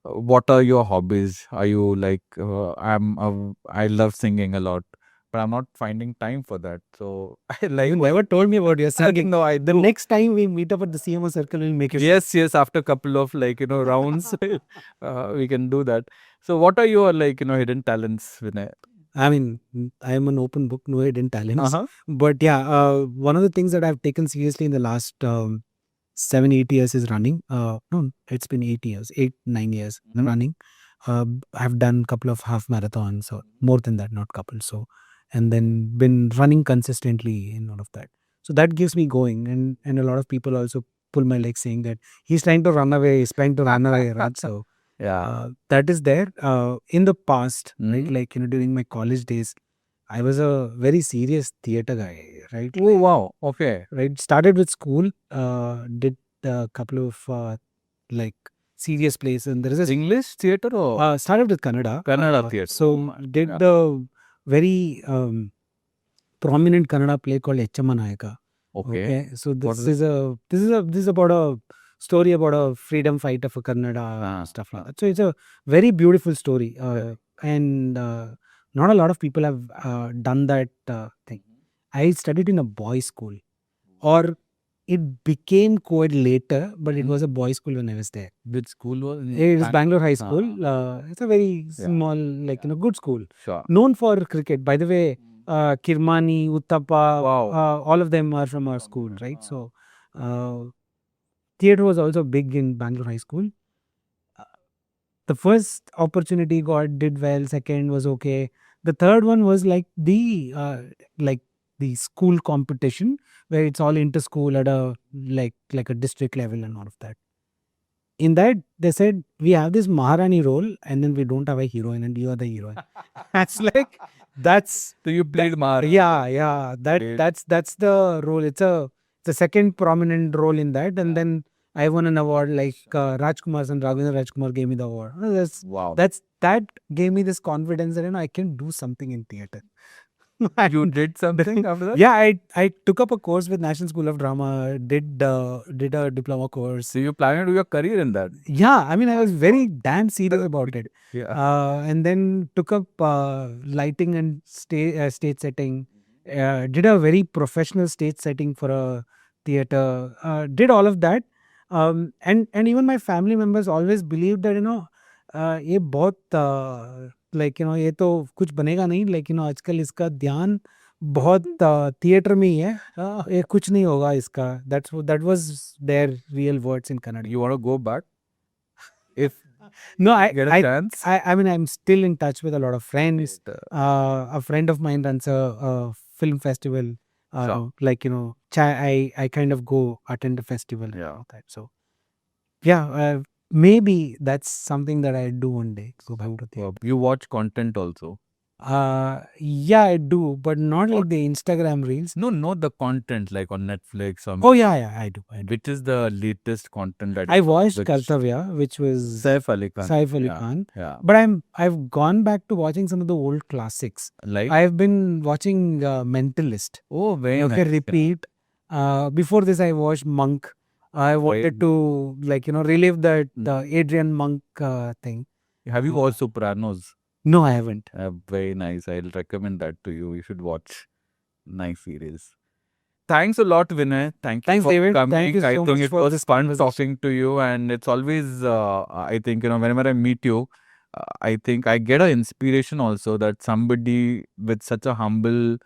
What are your hobbies? Are you like, I love singing a lot, but I'm not finding time for that. So I like.
you never told me about your singing.
No, I
The
do.
next time we meet up at the CMO circle, we'll make you.
Yes, after a couple of, like, rounds, we can do that. So what are your, like, hidden talents, Vinay?
I mean, I am an open book, no hidden talents.
Uh-huh.
But yeah, one of the things that I've taken seriously in the last 7-8 years is running. No, it's been 8 years, 8-9 years running. I've done a couple of half marathons, or more than that, not couple. So, and then been running consistently in all of that. So that gives me going, and a lot of people also pull my leg saying that he's trying to run away, he's trying to run away, right? So
Yeah.
that is there. In the past, right,
Mhm.
like, during my college days, I was a very serious theater guy, right?
Oh, wow. Okay.
Right, started with school, did a couple of like serious plays, and there is a
English theater or
started with Kannada.
Kannada theater?
So did
Yeah.
the very prominent Kannada play called Echamma Nayaka.
Okay.
Okay, so
What
this
is
is about a story about a freedom fighter for Kannada, stuff like that. So it's a very beautiful story, and not a lot of people have done that thing. I studied in a boys' school, or it became co-ed later, but it was a boys' school when I was there.
Which school was
It is Bangalore High School. It's a very small, good school.
Sure.
Known for cricket. By the way, Kirmani, Uttapa,
Wow.
all of them are from our school, right? So, theatre was also big in Bangalore High School. The first opportunity did well. Second was okay. The third one was like the school competition where it's all inter-school at a like a district level and all of that. In that, they said, we have this Maharani role and then we don't have a heroine and you are the heroine. That's
So you played Mar.
yeah.
Great.
That's the role. It's the second prominent role in that. And then I won an award like Rajkumar and Ravindra Rajkumar gave me the award.
Wow.
That gave me this confidence that I can do something in theatre.
You did something after that?
Yeah, I took up a course with National School of Drama, did a diploma course.
So you planning to do your career in that?
Yeah, I mean, I was very damn serious about it.
Yeah.
And then took up lighting and stage setting. Did a very professional stage setting for a theater. Did all of that. And even my family members always believed that ये बहुत ये तो कुछ बनेगा नहीं, आजकल इसका ध्यान बहुत थिएटर में ही है, ये कुछ नहीं होगा इसका. That was their real words in Kannada.
You want to go back? If
No,
get a chance?
I mean, I'm still in touch with a lot of friends. A friend of mine runs a film festival.
Sure.
I kind of go attend a festival.
Yeah.
So, yeah, maybe that's something that I do one day. Go back to theatre.
You watch content also?
Yeah, I do, but not like the Instagram reels.
No, the content like on Netflix or
Oh yeah, I do.
which is the latest content that
I watched
which-
Kartavya, which was
Saif Ali Khan.
Saif Ali
Yeah.
Khan.
Yeah.
But I've gone back to watching some of the old classics.
Like
I've been watching Mentalist.
oh very
Okay,
nice.
repeat. Before this, I watched Monk. I wanted to relive that Adrian Monk thing.
Have you watched Sopranos?
No, I haven't.
Very nice. I'll recommend that to you. You should watch. Nice series. Thanks a lot, Vinay. Thank you
Thanks,
for
David.
coming.
Thank you
I
so
think
much
it
for
was
this
fun
conversation.
talking to you, and it's always, I think, whenever I meet you, I think I get an inspiration also that somebody with such a humble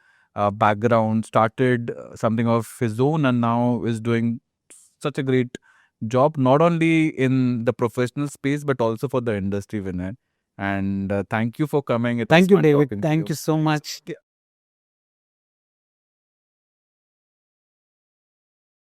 background started something of his own and now is doing such a great job, not only in the professional space, but also for the industry, Vinay. And thank you for coming. It was
Thank you,
fun
David.
talking to
Thank you so much.